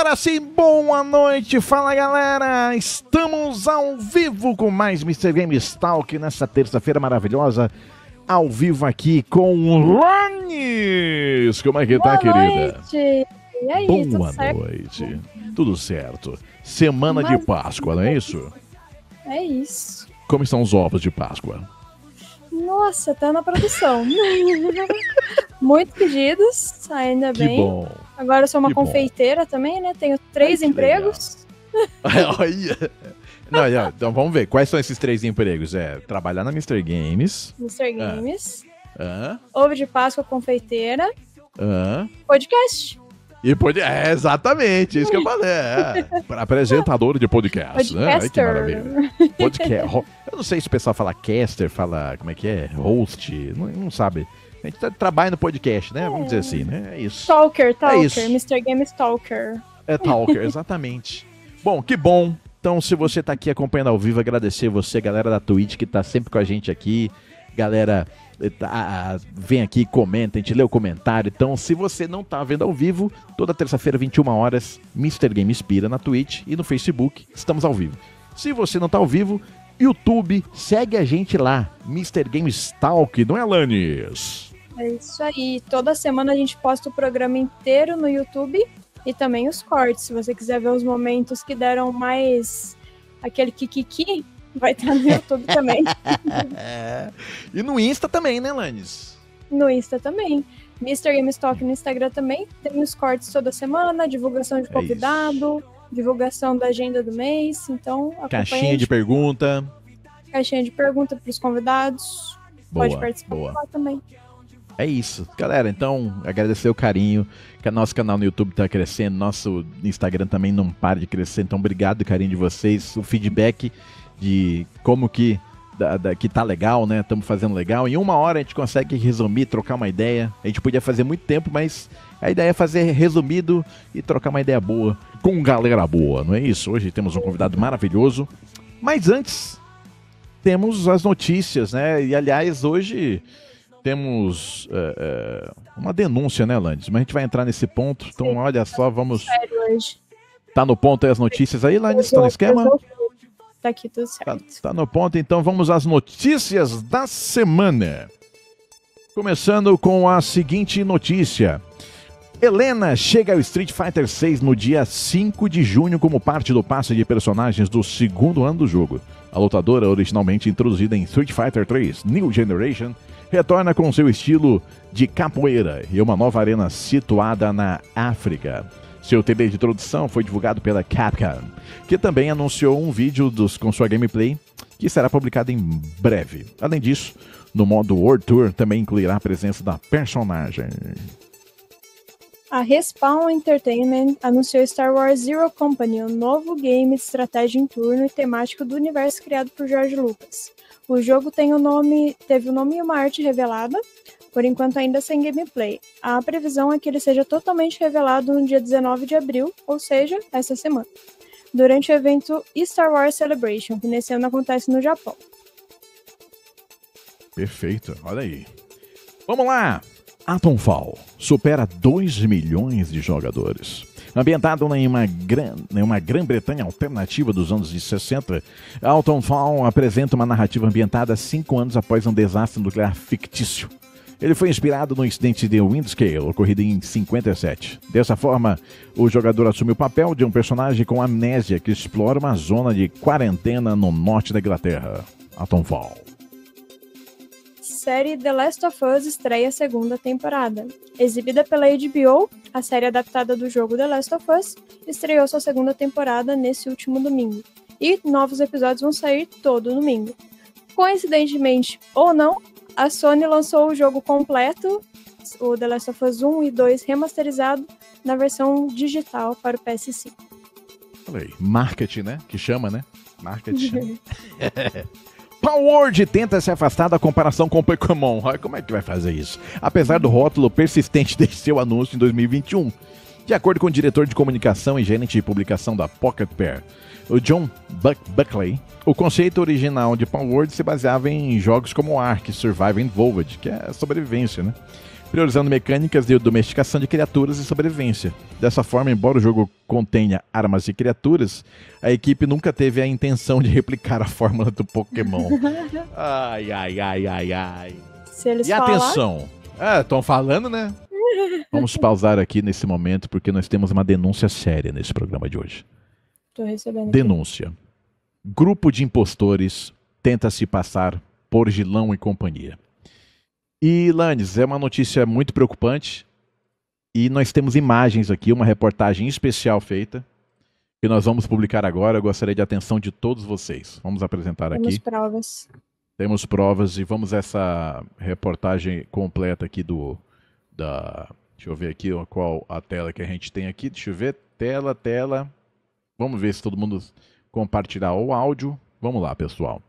Agora sim, boa noite, fala galera, estamos ao vivo com mais Mr. Games Talk nessa terça-feira maravilhosa, ao vivo aqui com o Lanes. Como é que tá, querida? Noite. E aí, boa noite, tudo certo. Semana de Páscoa, não é isso? É isso. Como estão os ovos de Páscoa? Nossa, tá na produção. Muitos pedidos, ainda bem. Que bom. Agora eu sou uma confeiteira também, né? Tenho 3 empregos. Olha. Não, então vamos ver. Quais são esses 3 empregos? Trabalhar na Mr. Games. Mr. Games. Ovo de Páscoa, confeiteira. Podcast. E exatamente, isso que eu falei. Apresentador de podcast. Né? Ai, que maravilha. Podcast. Eu não sei se o pessoal fala caster, fala, como é que é? Host, não sabe. A gente trabalha no podcast, né? Vamos dizer assim, né? É isso. Talker. É isso. Mr. Games Talker. É Talker, exatamente. Bom, que bom. Então, se você tá aqui acompanhando ao vivo, agradecer você, galera da Twitch, que tá sempre com a gente aqui. Galera, vem aqui, comenta, a gente lê o comentário. Então, se você não tá vendo ao vivo, toda terça-feira, 21 horas, Mr. Game Inspira na Twitch e no Facebook, estamos ao vivo. Se você não tá ao vivo, YouTube, segue a gente lá, Mr. Games Talk, não é, Alanis? É isso aí. Toda semana a gente posta o programa inteiro no YouTube e também os cortes. Se você quiser ver os momentos que deram mais aquele kikiki, vai estar no YouTube também. E no Insta também, né, Alanis? No Insta também. Mr. Games Talk no Instagram também. Tem os cortes toda semana, divulgação de convidado, divulgação da agenda do mês. Então, caixinha de pergunta. Caixinha de pergunta para os convidados. Pode participar lá também. É isso. Galera, então, agradecer o carinho, que o nosso canal no YouTube tá crescendo, nosso Instagram também não para de crescer, então obrigado, carinho de vocês, o feedback de como que tá legal, né? Estamos fazendo legal. Em 1 hora a gente consegue resumir, trocar uma ideia. A gente podia fazer muito tempo, mas a ideia é fazer resumido e trocar uma ideia boa com galera boa, não é isso? Hoje temos um convidado maravilhoso. Mas antes, temos as notícias, né? E aliás, hoje temos uma denúncia, né, Landes? Mas a gente vai entrar nesse ponto. Então, olha só, vamos... Tá no ponto aí as notícias aí, Landes? Tá no esquema? Tá aqui tudo certo. Tá no ponto, então vamos às notícias da semana. Começando com a seguinte notícia. Helena chega ao Street Fighter 6 no dia 5 de junho como parte do passe de personagens do 2º ano do jogo. A lutadora, originalmente introduzida em Street Fighter 3 New Generation, retorna com seu estilo de capoeira e uma nova arena situada na África. Seu trailer de introdução foi divulgado pela Capcom, que também anunciou um vídeo com sua gameplay, que será publicado em breve. Além disso, no modo World Tour também incluirá a presença da personagem. A Respawn Entertainment anunciou Star Wars Zero Company, um novo game de estratégia em turno e temático do universo criado por George Lucas. O jogo teve o nome e uma arte revelada, por enquanto ainda sem gameplay. A previsão é que ele seja totalmente revelado no dia 19 de abril, ou seja, essa semana, durante o evento Star Wars Celebration, que nesse ano acontece no Japão. Perfeito, olha aí. Vamos lá! Atomfall supera 2 milhões de jogadores. Ambientado em uma Grã-Bretanha alternativa dos anos de 60, Atomfall apresenta uma narrativa ambientada 5 anos após um desastre nuclear fictício. Ele foi inspirado no incidente de Windscale, ocorrido em 57. Dessa forma, o jogador assume o papel de um personagem com amnésia que explora uma zona de quarentena no norte da Inglaterra. Atomfall. Série The Last of Us estreia a 2ª temporada. Exibida pela HBO, a série adaptada do jogo The Last of Us estreou sua 2ª temporada nesse último domingo. E novos episódios vão sair todo domingo. Coincidentemente ou não, a Sony lançou o jogo completo, o The Last of Us 1 e 2 remasterizado, na versão digital para o PS5. Olha aí, marketing, né? Que chama, né? Marketing. Palworld tenta se afastar da comparação com Pokémon. Como é que vai fazer isso? Apesar do rótulo persistente de seu anúncio em 2021. De acordo com o diretor de comunicação e gerente de publicação da Pocket Pair, o John Buckley, o conceito original de Palworld se baseava em jogos como Ark, Survive Involved, que é sobrevivência, né? priorizando mecânicas de domesticação de criaturas e sobrevivência. Dessa forma, embora o jogo contenha armas e criaturas, a equipe nunca teve a intenção de replicar a fórmula do Pokémon. Ai, ai, ai, ai, ai. Se eles E falar... atenção, estão falando, né? Vamos pausar aqui nesse momento, porque nós temos uma denúncia séria nesse programa de hoje. Tô recebendo Denúncia. Grupo de impostores tenta se passar por Gilão e companhia. E, Lanes, é uma notícia muito preocupante. E nós temos imagens aqui, uma reportagem especial feita, que nós vamos publicar agora. Eu gostaria de atenção de todos vocês. Vamos apresentar aqui. Temos provas. Temos provas e vamos essa reportagem completa aqui Deixa eu ver aqui qual a tela que a gente tem aqui. Deixa eu ver. Tela. Vamos ver se todo mundo compartilhar o áudio. Vamos lá, pessoal.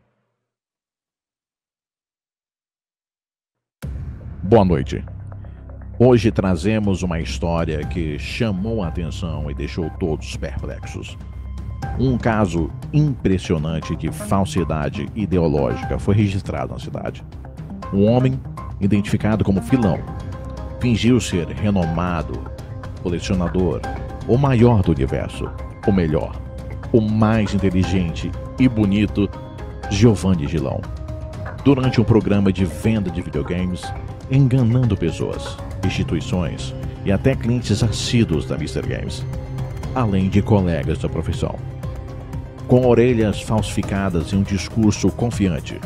Boa noite. Hoje trazemos uma história que chamou a atenção e deixou todos perplexos. Um caso impressionante de falsidade ideológica foi registrado na cidade. Um homem, identificado como Filão, fingiu ser renomado colecionador, o maior do universo, o melhor, o mais inteligente e bonito, Giovanni Gilão. Durante um programa de venda de videogames, enganando pessoas, instituições e até clientes assíduos da Mr. Games, além de colegas da profissão. Com orelhas falsificadas e um discurso confiante,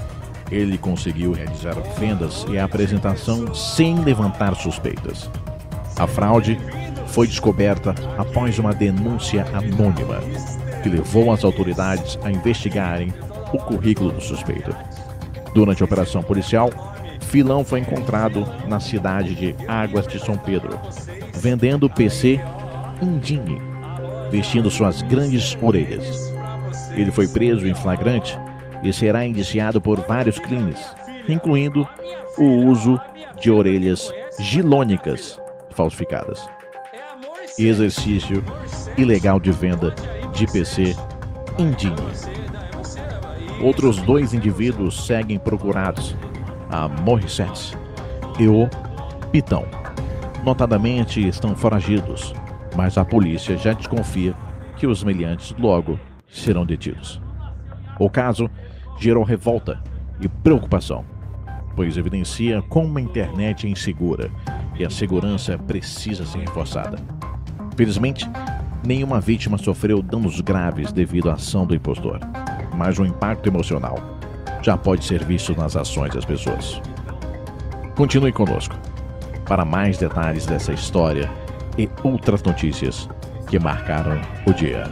ele conseguiu realizar vendas e a apresentação sem levantar suspeitas. A fraude foi descoberta após uma denúncia anônima, que levou as autoridades a investigarem o currículo do suspeito. Durante a operação policial, Filão foi encontrado na cidade de Águas de São Pedro, vendendo PC Indine, vestindo suas grandes orelhas. Ele foi preso em flagrante e será indiciado por vários crimes, incluindo o uso de orelhas gilônicas falsificadas e exercício ilegal de venda de PC Indine. Outros 2 indivíduos seguem procurados, a Morissette e o Pitão. Notadamente estão foragidos, mas a polícia já desconfia que os meliantes logo serão detidos. O caso gerou revolta e preocupação, pois evidencia como a internet é insegura e a segurança precisa ser reforçada. Felizmente, nenhuma vítima sofreu danos graves devido à ação do impostor, mas o impacto emocional já pode ser visto nas ações das pessoas. Continue conosco para mais detalhes dessa história e outras notícias que marcaram o dia.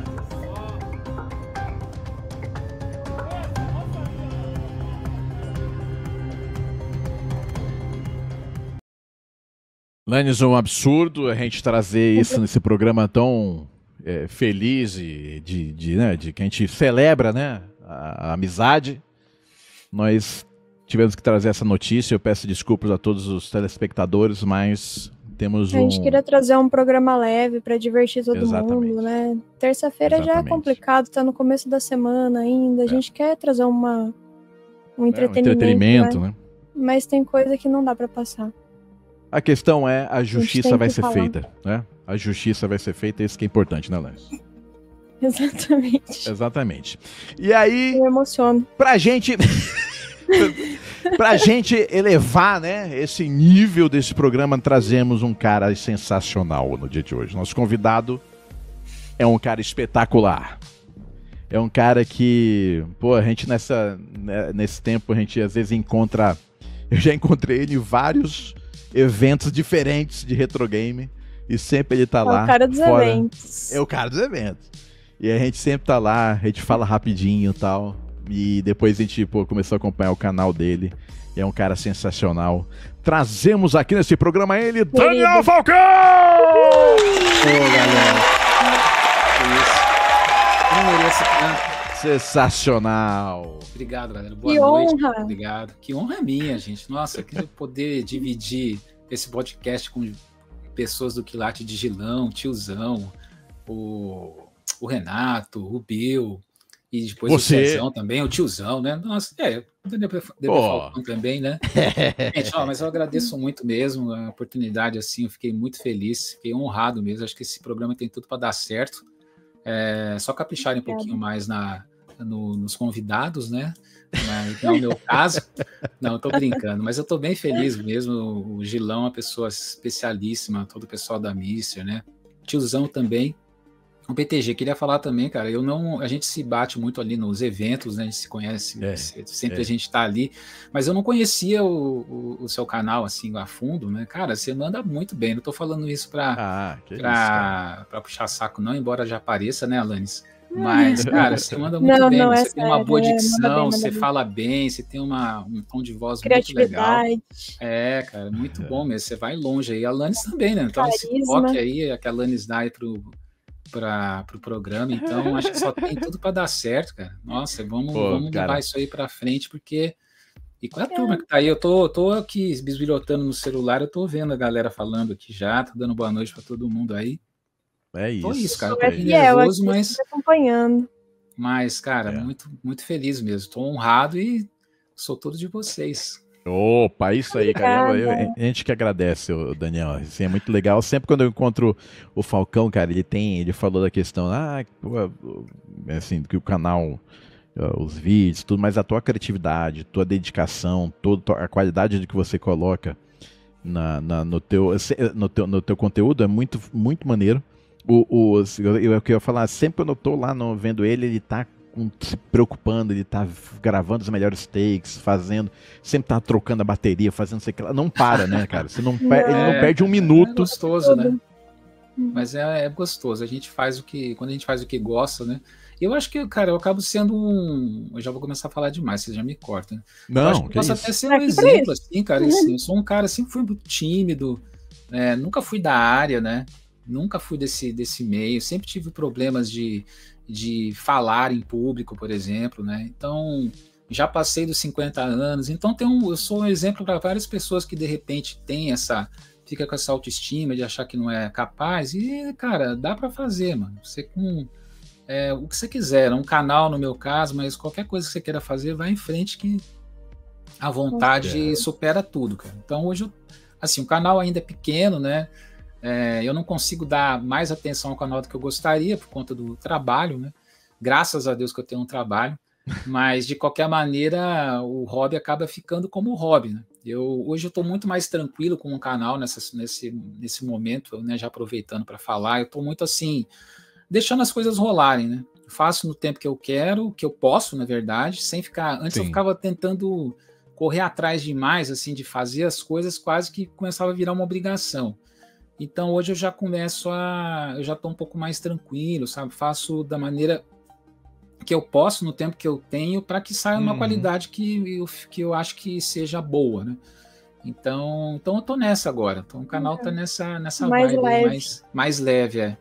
Lanes, um absurdo a gente trazer isso nesse programa tão feliz e de que a gente celebra, né, a amizade. Nós tivemos que trazer essa notícia. Eu peço desculpas a todos os telespectadores, mas temos A gente queria trazer um programa leve para divertir todo mundo, né? Terça-feira já é complicado, tá no começo da semana ainda. A gente quer trazer um entretenimento, né? Mas tem coisa que não dá para passar. A questão é, a justiça vai ser feita, né? A justiça vai ser feita, isso que é importante, né, Lance? Exatamente. Exatamente. E aí, eu me emociono. Pra gente elevar, né, esse nível desse programa, trazemos um cara sensacional no dia de hoje. Nosso convidado é um cara espetacular. É um cara que, pô, a gente nesse tempo, a gente às vezes encontra... Eu já encontrei ele em vários eventos diferentes de retrogame e sempre ele tá lá. É o cara dos eventos. É o cara dos eventos. E a gente sempre tá lá, a gente fala rapidinho e tal. E depois a gente começou a acompanhar o canal dele. E é um cara sensacional. Trazemos aqui nesse programa ele, Daniel Falcão! Ô, galera. Isso. Eu mereço tanto. Sensacional. Obrigado, galera. Boa que noite. Honra. Obrigado. Que honra é minha, gente. Nossa, que poder dividir esse podcast com pessoas do quilate de Gilão, Tiozão, o Renato, o Bill, e depois Você. o Cezão também, o Tiozão, né? Nossa, Do DB Falcão também, né? Gente, mas eu agradeço muito mesmo a oportunidade, assim, eu fiquei muito feliz, fiquei honrado mesmo, acho que esse programa tem tudo para dar certo. Só capricharem um pouquinho mais nos convidados, né? Mas não é o meu caso. Não, eu tô brincando, mas eu tô bem feliz mesmo. O Gilão é uma pessoa especialíssima, todo o pessoal da Mister, né? Tiozão também. O PTG, queria falar também, cara, a gente se bate muito ali nos eventos, né? A gente se conhece, sempre a gente tá ali, mas eu não conhecia o seu canal assim a fundo, né? Cara, você manda muito bem. Não tô falando isso pra puxar saco, não, embora já apareça, né, Alanis? Mas, cara, você manda muito bem, você tem uma boa dicção, você fala bem, você tem um tom de voz muito legal. Cara, muito bom mesmo, você vai longe aí. A Alanis também, né? Então, esse toque aí, que a Alanis dá aí para o programa, então acho que só tem tudo para dar certo, cara. Nossa, vamos levar isso aí para frente, porque... E com a turma que tá aí, eu tô aqui bisbilhotando no celular, eu tô vendo a galera falando aqui já, tô dando boa noite para todo mundo aí. É isso. Tô isso, cara. Tô nervoso, mas... acompanhando. Mas, cara, muito, muito feliz mesmo. Tô honrado e sou todo de vocês. Opa, isso aí, caramba. A gente que agradece, Daniel. Assim, é muito legal. Sempre quando eu encontro o Falcão, cara, ele falou da questão, assim, que o canal, os vídeos, tudo, mas a tua criatividade, tua dedicação, toda a qualidade de que você coloca no teu conteúdo é muito, muito maneiro. Eu ia falar, sempre quando eu tô lá vendo ele tá se preocupando, ele tá gravando os melhores takes, sempre tá trocando a bateria, fazendo sei que lá, não para, né, cara? Ele não perde um minuto. É gostoso, né? Mas é gostoso, quando a gente faz o que gosta, né? Eu acho que, cara, eu acabo sendo eu já vou começar a falar demais, você já me corta, né? Não, eu acho que posso até ser um exemplo, assim, cara, assim, eu sou um cara, sempre fui muito tímido, nunca fui da área, né? Nunca fui desse meio, sempre tive problemas de falar em público, por exemplo, né? Então, já passei dos 50 anos, então eu sou um exemplo para várias pessoas que de repente fica com essa autoestima de achar que não é capaz, e, cara, dá para fazer, mano. Você o que você quiser, um canal no meu caso, mas qualquer coisa que você queira fazer, vai em frente que a vontade supera tudo, cara. Então, hoje, assim, o canal ainda é pequeno, né? Eu não consigo dar mais atenção ao canal do que eu gostaria por conta do trabalho, né? Graças a Deus que eu tenho um trabalho, mas de qualquer maneira o hobby acaba ficando como hobby, né? Hoje eu estou muito mais tranquilo com o canal nesse momento, né? Já aproveitando para falar, eu estou muito assim, deixando as coisas rolarem, né? Eu faço no tempo que eu quero, que eu posso, na verdade, sem ficar... Antes eu ficava tentando correr atrás demais, assim, de fazer as coisas, quase que começava a virar uma obrigação. Então hoje eu já eu já estou um pouco mais tranquilo, sabe? Faço da maneira que eu posso, no tempo que eu tenho, para que saia uma qualidade que eu acho que seja boa, né? Então eu tô nessa agora. Então o canal tá nessa mais vibe leve. mais leve,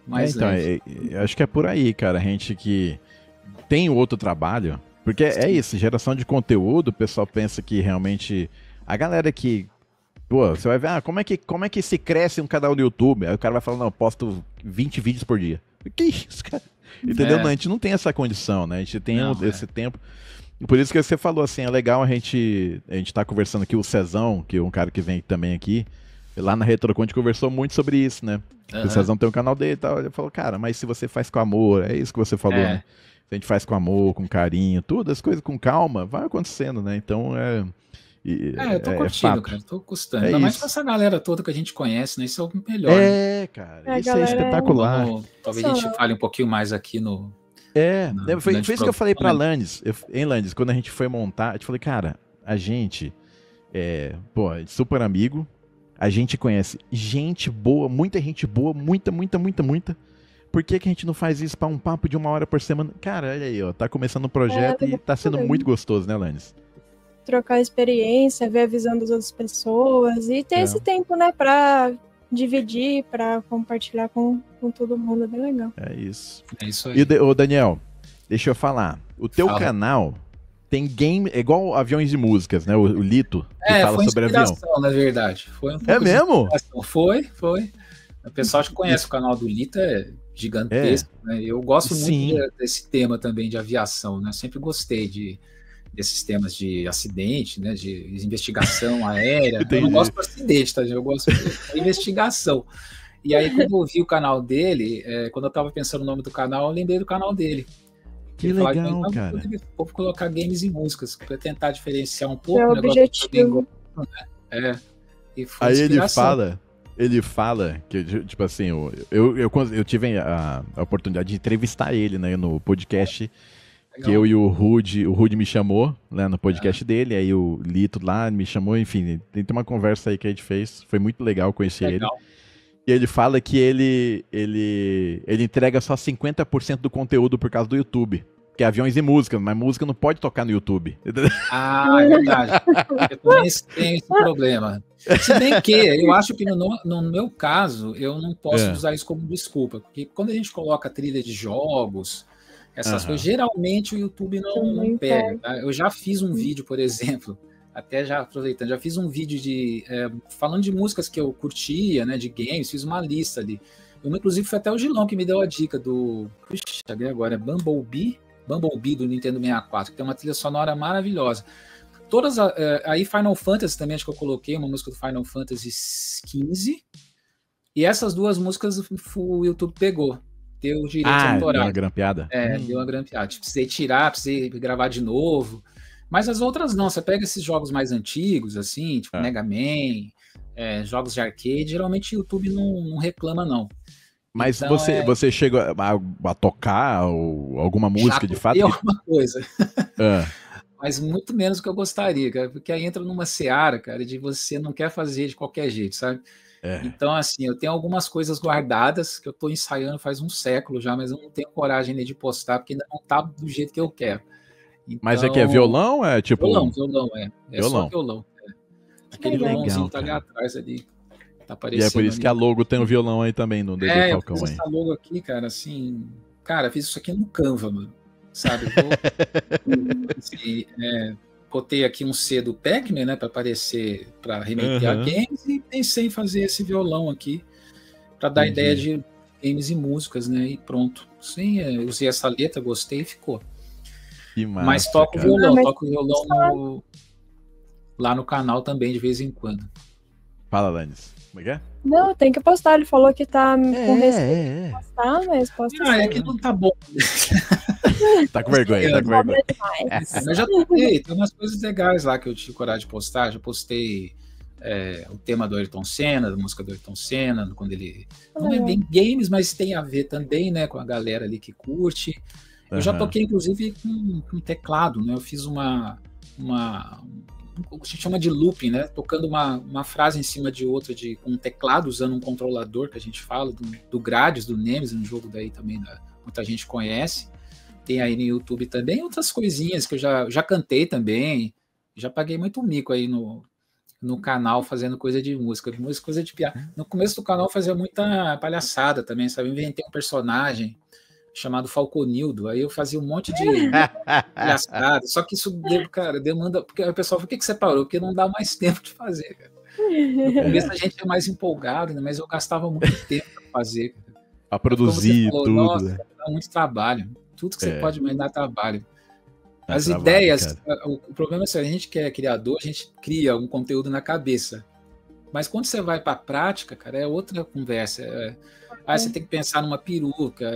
mais leve. Acho que é por aí, cara. A gente que tem outro trabalho, porque é isso, geração de conteúdo, o pessoal pensa que realmente a galera que você vai ver, como é que se cresce um canal no YouTube? Aí o cara vai falar, não, eu posto 20 vídeos por dia. Que isso, cara? Entendeu? Não, a gente não tem essa condição, né? A gente tem esse tempo. E por isso que você falou assim, é legal a gente tá conversando aqui, o Cezão, que é um cara que vem também aqui, lá na RetroCon a gente conversou muito sobre isso, né? O Cezão tem um canal dele e tal, ele falou, cara, mas se você faz com amor, é isso que você falou, né? Se a gente faz com amor, com carinho, tudo, as coisas com calma, vai acontecendo, né? Então eu tô curtindo, cara, tô gostando. Ainda mais com essa galera toda que a gente conhece, né? Isso é o melhor. Cara, isso é espetacular. Talvez a gente fale um pouquinho mais aqui no... Foi isso que eu falei pra Landes, Landes, quando a gente foi montar, eu te falei, cara, a gente super amigo, a gente conhece gente boa, muita gente boa, muita. Por que a gente não faz isso pra um papo de 1 hora por semana? Cara, olha aí, ó, tá começando um projeto e tá sendo muito gostoso, né, Landes? Trocar experiência, ver a visão das outras pessoas e ter esse tempo, né, pra dividir, pra compartilhar com todo mundo, é bem legal. É isso. É isso aí. E o Daniel, deixa eu falar, o teu canal tem game, é igual aviões de músicas, né, o Lito, que fala sobre avião. Na verdade. Foi um pouco mesmo? Foi. O pessoal que conhece o canal do Lito, é gigantesco, né? Eu gosto muito desse tema também de aviação, né? Sempre gostei de desses temas de acidente, né, de investigação aérea. Eu não gosto de acidente, tá, gente? Eu gosto de investigação. E aí, quando eu vi o canal dele, quando eu tava pensando no nome do canal, eu lembrei do canal dele. Que legal, cara. Vou colocar games e músicas, para tentar diferenciar um pouco o objetivo. Né? E aí ele fala que, tipo assim, eu tive a oportunidade de entrevistar ele, né, no podcast. Legal. Que eu e o Rude me chamou, né, no podcast dele, aí o Lito lá me chamou, enfim, tem uma conversa aí que a gente fez, foi muito legal conhecer ele. E ele fala que ele entrega só 50% do conteúdo por causa do YouTube. Que é aviões e música, mas música não pode tocar no YouTube. Ah, é verdade. Eu também tenho esse problema. Se bem que eu acho que no meu caso, eu não posso usar isso como desculpa. Porque quando a gente coloca trilha de jogos, essas coisas, geralmente o YouTube não pega. Tá? Eu já fiz um vídeo, por exemplo, até já aproveitando, já fiz um vídeo falando de músicas que eu curtia, né, de games, fiz uma lista ali. Inclusive foi até o Gilão que me deu a dica do... Puxa, agora é Bumblebee do Nintendo 64, que tem uma trilha sonora maravilhosa. Todas aí Final Fantasy também, acho que eu coloquei uma música do Final Fantasy XV, e essas duas músicas o YouTube pegou, deu direito autoral. Deu uma grampeada? Deu uma grampeada. Precisei tirar, precisei gravar de novo, mas as outras não. Você pega esses jogos mais antigos, assim, tipo Mega Man, jogos de arcade, geralmente o YouTube não reclama, não. Mas então, você chega a tocar alguma música de fato? Alguma coisa. Mas muito menos do que eu gostaria, cara, porque aí entra numa seara, cara, de você não quer fazer de qualquer jeito, sabe? Então, assim, eu tenho algumas coisas guardadas que eu tô ensaiando faz um século já, mas eu não tenho coragem nem de postar, porque ainda não tá do jeito que eu quero. Então, mas é que é violão? É tipo... Violão. É só violão. Aquele violãozinho tá ali atrás ali. Tá e é por isso que a logo tem um violão aí também no DD Falcão. Eu fiz essa logo aqui, cara, assim... Cara, fiz isso aqui no Canva, mano. Sabe? Botei aqui um C do Pac-Man, né, para aparecer, para remeter a games, e pensei em fazer esse violão aqui, para dar ideia de games e músicas, né, e pronto. Sim, usei essa letra, gostei e ficou. Que massa, mas toco violão, lá no canal também, de vez em quando. Fala, Lanis. Como é que é? Não, tem que postar. Ele falou que tá com receio de postar, mas posta é que não tá bom. Tá com vergonha, tá com vergonha. Eu já postei, tem umas coisas legais lá que eu tive coragem de postar. Já postei o tema do Ayrton Senna, da música do Ayrton Senna, quando ele... Não é bem games, mas tem a ver também, né, com a galera ali que curte. Eu já toquei, inclusive, com teclado, né? Eu fiz a gente chama de looping, né? Tocando uma frase em cima de outra com um teclado, usando um controlador que a gente fala, do Gradius, do Nemesis, um jogo daí também muita gente conhece. Tem aí no YouTube também outras coisinhas que eu já cantei também. Já paguei muito mico aí no canal fazendo coisa de música, coisa de piada. No começo do canal eu fazia muita palhaçada também, sabe? Inventei um personagem chamado Falconildo, aí eu fazia um monte de palhaçada, só que isso demanda, porque o pessoal, por que você parou? Porque não dá mais tempo de fazer, cara. No começo a gente é mais empolgado, né? Mas eu gastava muito tempo para fazer, cara. Para produzir tudo. Nossa, dá muito trabalho, tudo que você pode mandar trabalho. As ideias, o problema é que a gente que é criador, a gente cria um conteúdo na cabeça, mas quando você vai para a prática, cara, é outra conversa. Você tem que pensar numa peruca.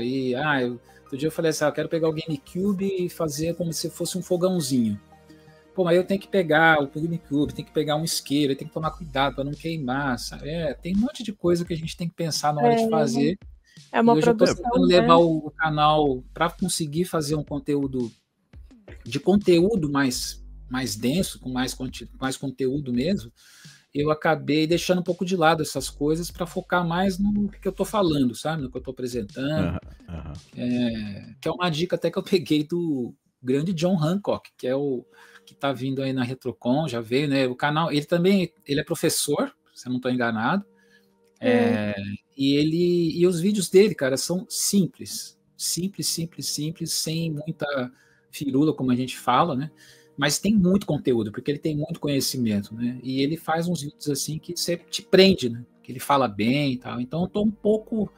Outro dia eu falei assim: eu quero pegar o GameCube e fazer como se fosse um fogãozinho. Pô, mas eu tenho que pegar o GameCube, tem que pegar um isqueiro, tem que tomar cuidado para não queimar. Sabe? Tem um monte de coisa que a gente tem que pensar na hora de fazer. É uma produção. Eu tô tentando levar o canal para conseguir fazer um conteúdo mais denso, com mais conteúdo mesmo. Eu acabei deixando um pouco de lado essas coisas para focar mais no que eu estou falando, sabe? No que eu estou apresentando. Que é uma dica até que eu peguei do grande John Hancock, que é o que está vindo aí na Retrocon, já veio, né? O canal, ele é professor, se eu não estou enganado. E os vídeos dele, cara, são simples, sem muita firula, como a gente fala, né? Mas tem muito conteúdo, porque ele tem muito conhecimento, né? E ele faz uns vídeos assim que você te prende, né? Que ele fala bem e tal. Então eu tô um pouco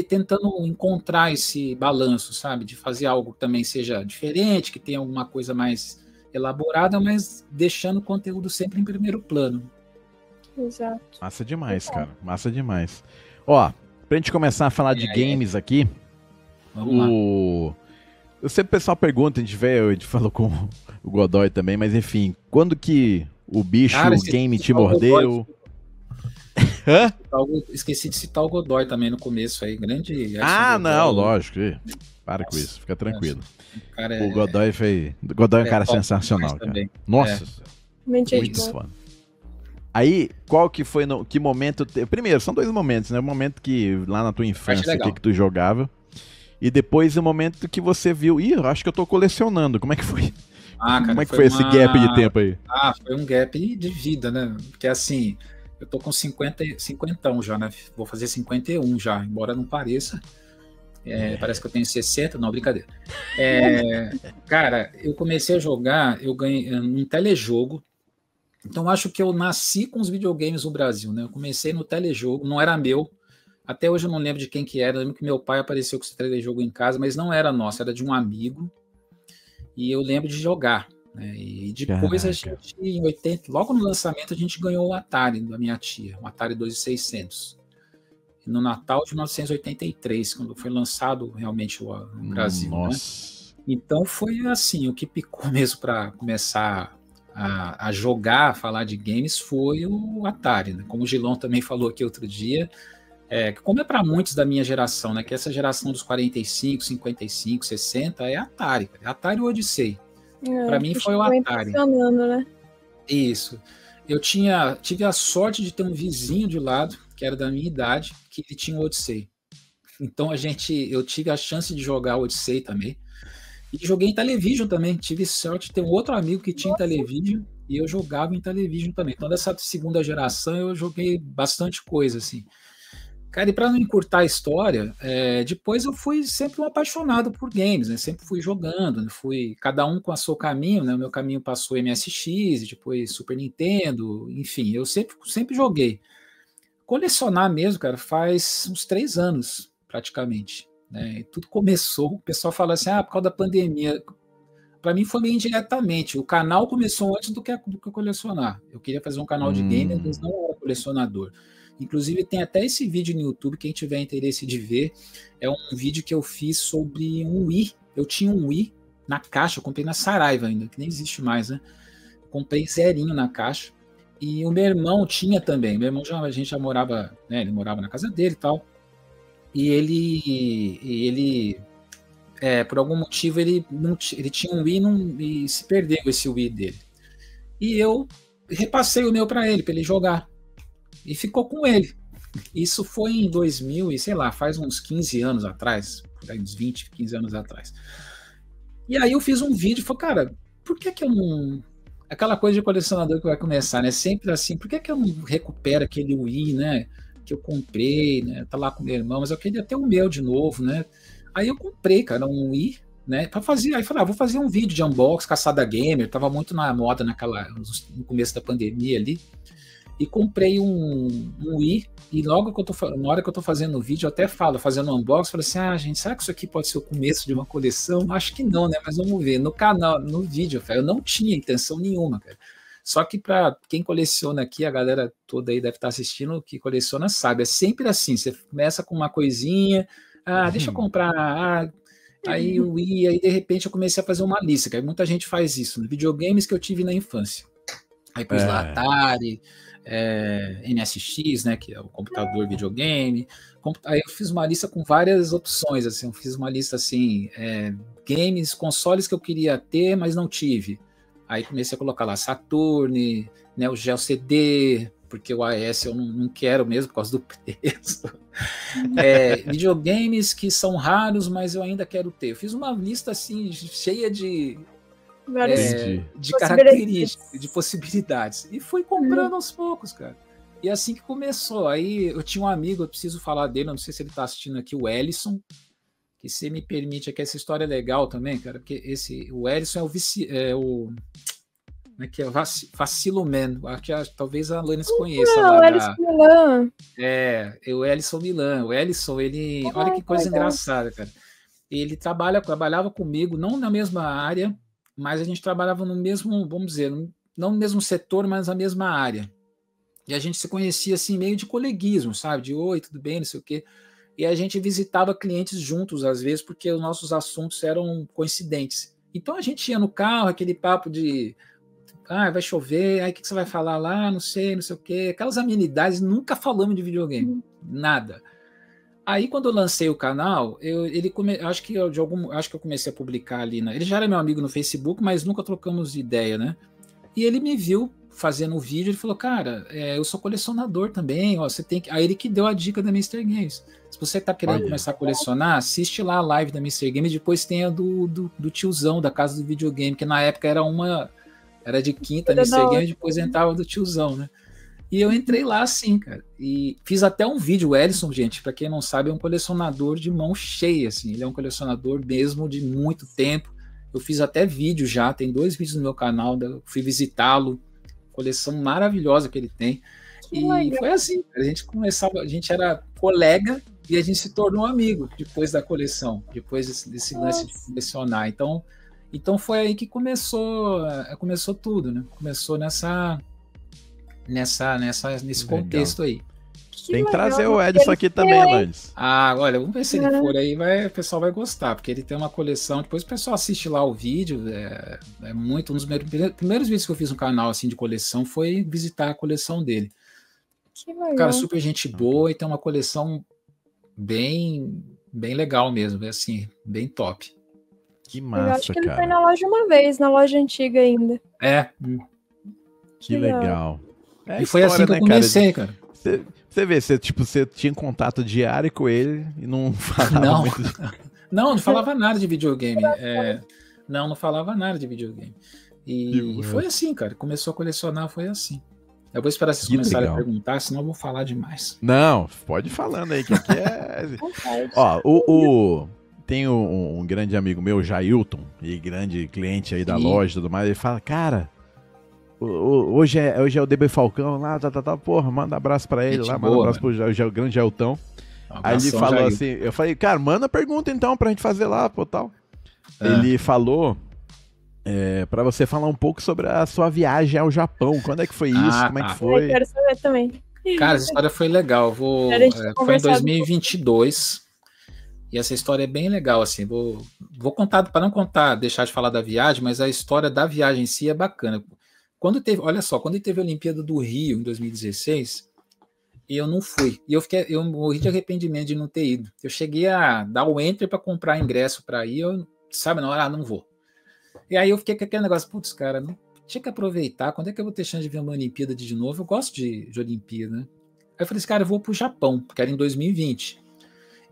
tentando encontrar esse balanço, sabe? De fazer algo que também seja diferente, que tenha alguma coisa mais elaborada, mas deixando o conteúdo sempre em primeiro plano. Exato. Massa demais, cara. Massa demais. Ó, pra gente começar a falar de games aqui, Vamos lá. Eu sei que o pessoal pergunta, a gente falou com o Godoy também, mas enfim, quando que o bicho, Cara, o game te mordeu? Hã? Esqueci de citar o Godoy também no começo aí, grande... Ah, Godoy, não, lógico. Para com isso, fica tranquilo. O Godoy é um cara sensacional, cara. Também. Nossa, Muito fã. Aí, qual que foi, que momento... Primeiro, são dois momentos, né? O momento que, lá na tua infância, que tu jogava, e depois o momento que você viu, eu acho que eu tô colecionando, como é que foi? Cara, como é que foi esse gap de tempo aí? Foi um gap de vida, né? Porque assim, eu tô com 50 já, né? Vou fazer 51 já, embora não pareça. Parece que eu tenho 60, não, brincadeira. Cara, eu comecei a jogar, eu ganhei um telejogo. Então, acho que eu nasci com os videogames no Brasil, né? Eu comecei no telejogo, não era meu. Até hoje eu não lembro de quem que era. Eu lembro que meu pai apareceu com esse telejogo em casa, mas não era nosso, era de um amigo. E eu lembro de jogar, né? E depois a gente, em 80, logo no lançamento, a gente ganhou o Atari da minha tia, o Atari 2600. No Natal de 1983, quando foi lançado realmente no Brasil. Nossa. Né? Então foi assim, o que picou mesmo para começar a jogar, a falar de games, foi o Atari. Né? Como o Gilon também falou aqui outro dia, como é para muitos da minha geração, né? Que essa geração dos 45, 55, 60 é Atari. Atari ou Odyssey. Para mim foi o Atari. Né? Isso. Eu tive a sorte de ter um vizinho de lado, que era da minha idade, que ele tinha o Odyssey. Então eu tive a chance de jogar o Odyssey também. E joguei em Television também. Tive sorte de ter um outro amigo que tinha Television e eu jogava em Television também. Então, dessa segunda geração, eu joguei bastante coisa, assim. Cara, e para não encurtar a história, depois eu fui sempre um apaixonado por games, né? Sempre fui jogando, né? Fui cada um com o seu caminho, né? O meu caminho passou MSX, depois Super Nintendo, enfim, eu sempre joguei. Colecionar mesmo, cara, faz uns 3 anos, praticamente. Né? E tudo começou, o pessoal fala assim, por causa da pandemia. Para mim foi meio indiretamente. O canal começou antes do que colecionar. Eu queria fazer um canal de game, mas não era colecionador. Inclusive, tem até esse vídeo no YouTube, quem tiver interesse de ver, é um vídeo que eu fiz sobre um Wii. Eu tinha um Wii na caixa, eu comprei na Saraiva ainda, que nem existe mais, né? Eu comprei zerinho na caixa. E o meu irmão tinha também. Meu irmão a gente já morava, né? Ele morava na casa dele e tal. E ele por algum motivo, ele tinha um Wii e se perdeu esse Wii dele. E eu repassei o meu para ele jogar. E ficou com ele. Isso foi em 2000 e sei lá, faz uns 15 anos atrás, uns 20, 15 anos atrás. E aí eu fiz um vídeo e falei, cara, por que eu não... Aquela coisa de colecionador que vai começar, né? Sempre assim, por que eu não recupero aquele Wii, né? Que eu comprei, né? Tá lá com meu irmão, mas eu queria ter o meu de novo, né? Aí eu comprei, cara, um Wii, né? Pra fazer, aí falei, vou fazer um vídeo de unboxing, caçada gamer, tava muito na moda no começo da pandemia ali. E comprei um Wii, e logo na hora que eu tô fazendo o vídeo, eu até fazendo um unboxing, falei assim, gente, será que isso aqui pode ser o começo de uma coleção? Acho que não, né? Mas vamos ver. No canal, no vídeo, eu não tinha intenção nenhuma, cara. Só que para quem coleciona aqui, a galera toda aí deve estar assistindo, que coleciona sabe, é sempre assim, você começa com uma coisinha, deixa eu comprar, aí o Wii, aí de repente eu comecei a fazer uma lista, cara. Muita gente faz isso, né? Videogames que eu tive na infância. Aí pus lá Atari, MSX, né, que é o computador videogame. Aí eu fiz uma lista com várias opções, assim, eu fiz uma lista assim, games, consoles que eu queria ter, mas não tive. Aí comecei a colocar lá Saturn, né, o Geo CD, porque o AES eu não quero mesmo por causa do preço. Videogames que são raros, mas eu ainda quero ter. Eu fiz uma lista assim, cheia de características, de possibilidades. E fui comprando aos poucos, cara. E assim que começou. Aí eu tinha um amigo, eu preciso falar dele, não sei se ele tá assistindo aqui, o Ellison, que se me permite aqui, essa história é legal também, cara, porque o Ellison como é que é? Vacilo Man. Talvez a Alanis conheça. O Ellison Milan. O Ellison Milan. O Ellison, ele... olha que coisa engraçada, cara. Ele trabalhava comigo, não na mesma área, mas a gente trabalhava no mesmo, vamos dizer, não no mesmo setor, mas na mesma área. E a gente se conhecia assim meio de coleguismo, sabe? De oi, tudo bem, não sei o quê. E a gente visitava clientes juntos às vezes, porque os nossos assuntos eram coincidentes. Então a gente ia no carro, aquele papo de vai chover, aí o que você vai falar lá, não sei o quê. Aquelas amenidades, nunca falamos de videogame, nada. Aí quando eu lancei o canal, acho que eu comecei a publicar ali, ele já era meu amigo no Facebook, mas nunca trocamos ideia, né? E ele me viu fazendo o vídeo, ele falou, cara, eu sou colecionador também, ó, você tem que... Aí ele que deu a dica da Mr. Games. Se você tá querendo começar a colecionar, assiste lá a live da Mr. Games, depois tem a do tiozão, da casa do videogame, que na época era de quinta, Mr. Games, depois entrava do tiozão, né? E eu entrei lá assim, cara, e fiz até um vídeo. O Ellison, gente, para quem não sabe, é um colecionador de mão cheia, assim, ele é um colecionador mesmo de muito tempo. Eu fiz até vídeo já, tem 2 vídeos no meu canal, fui visitá-lo, coleção maravilhosa que ele tem. E foi assim, a gente era colega e a gente se tornou amigo depois da coleção, depois desse lance de colecionar. Então foi aí que começou tudo, né? Começou nesse contexto aí. Tem que trazer o Edson aqui também, Landes. Olha, vamos ver se ele for aí, o pessoal vai gostar, porque ele tem uma coleção, depois o pessoal assiste lá o vídeo, muito, um dos primeiros vídeos que eu fiz no canal, assim, de coleção, foi visitar a coleção dele. Que legal. Cara, super gente boa e tem uma coleção bem legal mesmo, assim, bem top. Que massa, eu acho que cara. ele foi na loja uma vez, na loja antiga ainda. Que legal. E foi assim que eu comecei, cara. Você vê, você tinha contato diário com ele e não falava muito não falava nada de videogame. Não falava nada de videogame. E foi assim, cara. Começou a colecionar, foi assim. Eu vou esperar vocês começarem a perguntar, senão eu vou falar demais. Não, pode ir falando aí, que aqui é... Tem um grande amigo meu, Jailton, e grande cliente aí da loja e tudo mais, ele fala, cara... Hoje é o DB Falcão lá, porra, manda abraço pra ele lá, manda abraço pro grande Geltão. Aí ele falou assim, eu falei, cara, manda pergunta então pra gente fazer lá, pô, tal. Ele falou pra você falar um pouco sobre a sua viagem ao Japão, quando é que foi isso, como é que foi? Eu quero saber também. Cara, essa história foi legal, foi em 2022, e essa história é bem legal, assim, vou contar, para não deixar de falar da viagem, mas a história da viagem em si é bacana. Quando teve a Olimpíada do Rio em 2016, eu não fui. E eu morri de arrependimento de não ter ido. Eu cheguei a dar o enter para comprar ingresso para ir, na hora, não vou. E aí eu fiquei com aquele negócio, putz, cara, não tinha que aproveitar, quando é que eu vou ter chance de ver uma Olimpíada de novo? Eu gosto de Olimpíada, né? Aí eu falei assim, cara, eu vou pro Japão, porque era em 2020.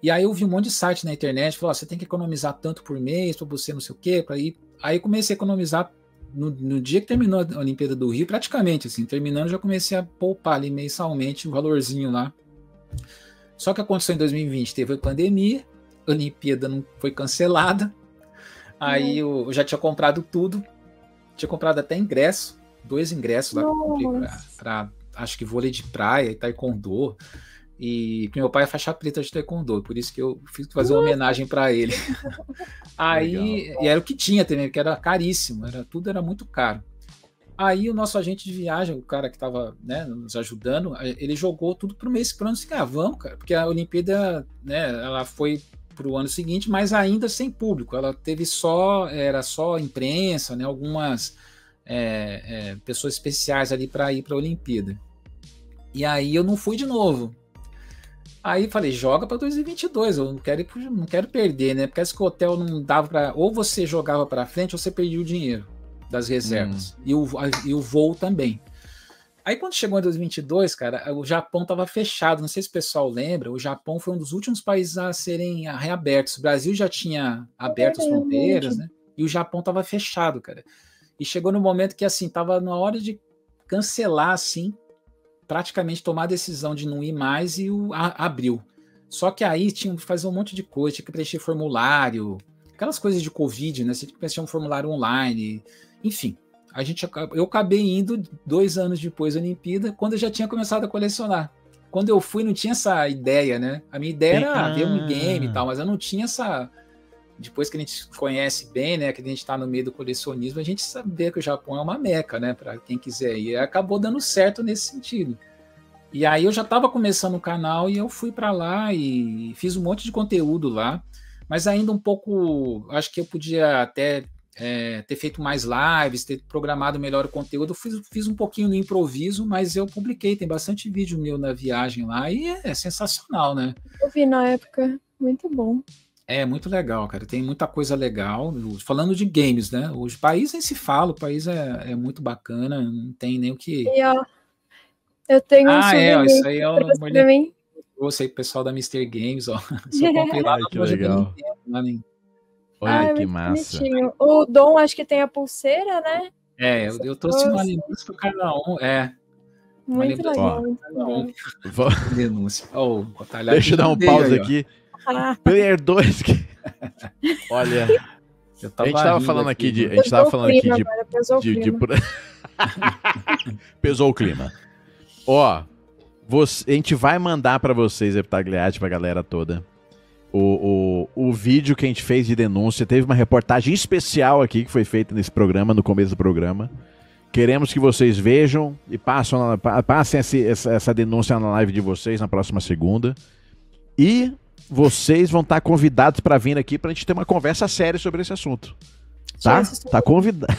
E aí eu vi um monte de site na internet, falou, você tem que economizar tanto por mês, para você não sei o quê, para ir. Aí eu comecei a economizar. No dia que terminou a Olimpíada do Rio, praticamente, assim, terminando, já comecei a poupar ali mensalmente o valorzinho lá. Só que aconteceu em 2020, teve a pandemia, a Olimpíada não foi cancelada, aí eu já tinha comprado tudo, tinha comprado até ingresso, 2 ingressos lá que eu comprei pra acho que vôlei de praia e taekwondo, e meu pai é faixa preta de taekwondo, por isso que eu fiz fazer uma homenagem para ele. Aí, e era o que tinha também, porque era caríssimo, tudo era muito caro. Aí o nosso agente de viagem, o cara que estava, né, nos ajudando, ele jogou tudo para o mês para assim, vamos, cara, porque a Olimpíada, né, ela foi para o ano seguinte, mas ainda sem público, ela teve era só imprensa, né, algumas pessoas especiais ali para ir para a Olimpíada. E aí eu não fui de novo. Aí falei, joga para 2022, eu não quero perder, né? Porque esse hotel não dava para, ou você jogava para frente ou você perdia o dinheiro das reservas e o voo também. Aí quando chegou em 2022, cara, o Japão estava fechado, não sei se o pessoal lembra, o Japão foi um dos últimos países a serem reabertos. O Brasil já tinha aberto as fronteiras, né? E o Japão estava fechado, cara. E chegou no momento que assim, tava na hora de cancelar assim, praticamente tomar a decisão de não ir mais e abriu. Só que aí tinha que fazer um monte de coisa, tinha que preencher formulário, aquelas coisas de Covid, né? Você tinha que preencher um formulário online, enfim. Eu acabei indo 2 anos depois da Olimpíada, quando eu já tinha começado a colecionar. Quando eu fui, não tinha essa ideia, né? A minha ideia era ver um game e tal, mas eu não tinha depois que a gente conhece bem, né, que a gente está no meio do colecionismo, a gente sabe que o Japão é uma meca, né, para quem quiser ir. E acabou dando certo nesse sentido. E aí eu já estava começando o canal e eu fui para lá e fiz um monte de conteúdo lá, mas ainda um pouco, acho que eu podia até ter feito mais lives, ter programado melhor o conteúdo. Eu fiz um pouquinho no improviso, mas eu publiquei, tem bastante vídeo meu na viagem lá e é sensacional, né? Eu vi na época, muito bom. É muito legal, cara, tem muita coisa legal, falando de games, né? O país nem se fala, o país é muito bacana, não tem nem o que... E ó, eu tenho um souvenir isso aí é o pra mim. trouxe aí pro pessoal da Mr. Games, ó. Só comprei lá Ai, na que loja da legal. Nintendo, lá em... Olha que muito massa. bonitinho. O Dom acho que tem a pulseira, né? Eu trouxe uma lembrança pro cada um, Muito legal, muito legal. Denúncia. Deixa eu dar um pause aqui. Player 2. Olha, a gente tava falando aqui de... Pesou o clima. Ó, a gente vai mandar pra vocês, Heptagliate, pra galera toda, o vídeo que a gente fez de denúncia. Teve uma reportagem especial aqui que foi feita nesse programa, no começo do programa. Queremos que vocês vejam e passem essa denúncia na live de vocês na próxima segunda. E vocês vão estar convidados para vir aqui pra gente ter uma conversa séria sobre esse assunto. Tá? Tá convidado.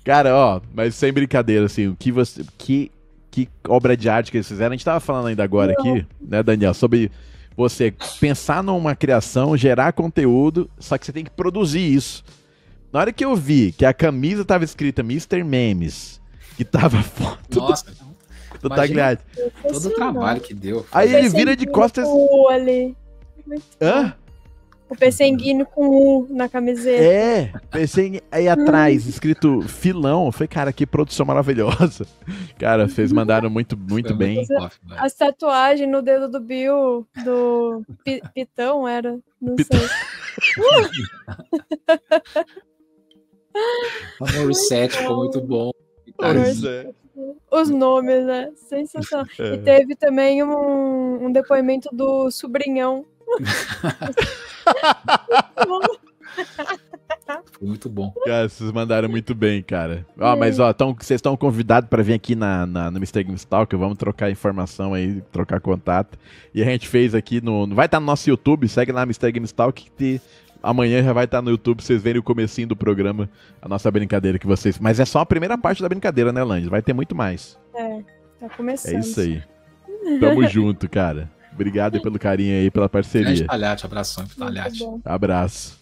Cara, ó, mas sem brincadeira, assim, que obra de arte que eles fizeram. A gente tava falando ainda agora aqui, né, Daniel, sobre você pensar numa criação, gerar conteúdo, só que você tem que produzir isso. Na hora que eu vi que a camisa tava escrita Mr. Memes, que tava foto do Tagliati. Todo o trabalho que deu. Aí ele vira de costas. Hã? O Pessenguino com U na camiseta. Pensei aí atrás, escrito filão. Eu falei, cara, que produção maravilhosa. Cara, vocês mandaram muito bem. As tatuagens no dedo do Bill, do Pitão, era? Não sei. O reset ficou muito bom. Os nomes, né? Sensacional. E teve também um depoimento do sobrinhão. Foi muito bom. Cara, vocês mandaram muito bem, cara. Mas vocês estão convidados para vir aqui no Mr. Games Talk. Vamos trocar informação aí, trocar contato. E a gente fez aqui vai estar no nosso YouTube, segue lá Mr. Games Talk, que amanhã já vai estar no YouTube, vocês verem o comecinho do programa, a nossa brincadeira que vocês... Mas é só a primeira parte da brincadeira, né, Lange? Vai ter muito mais. Tá começando. É isso aí. Tamo junto, cara. Obrigado pelo carinho aí, pela parceria. Abração, Talhate. Abraço.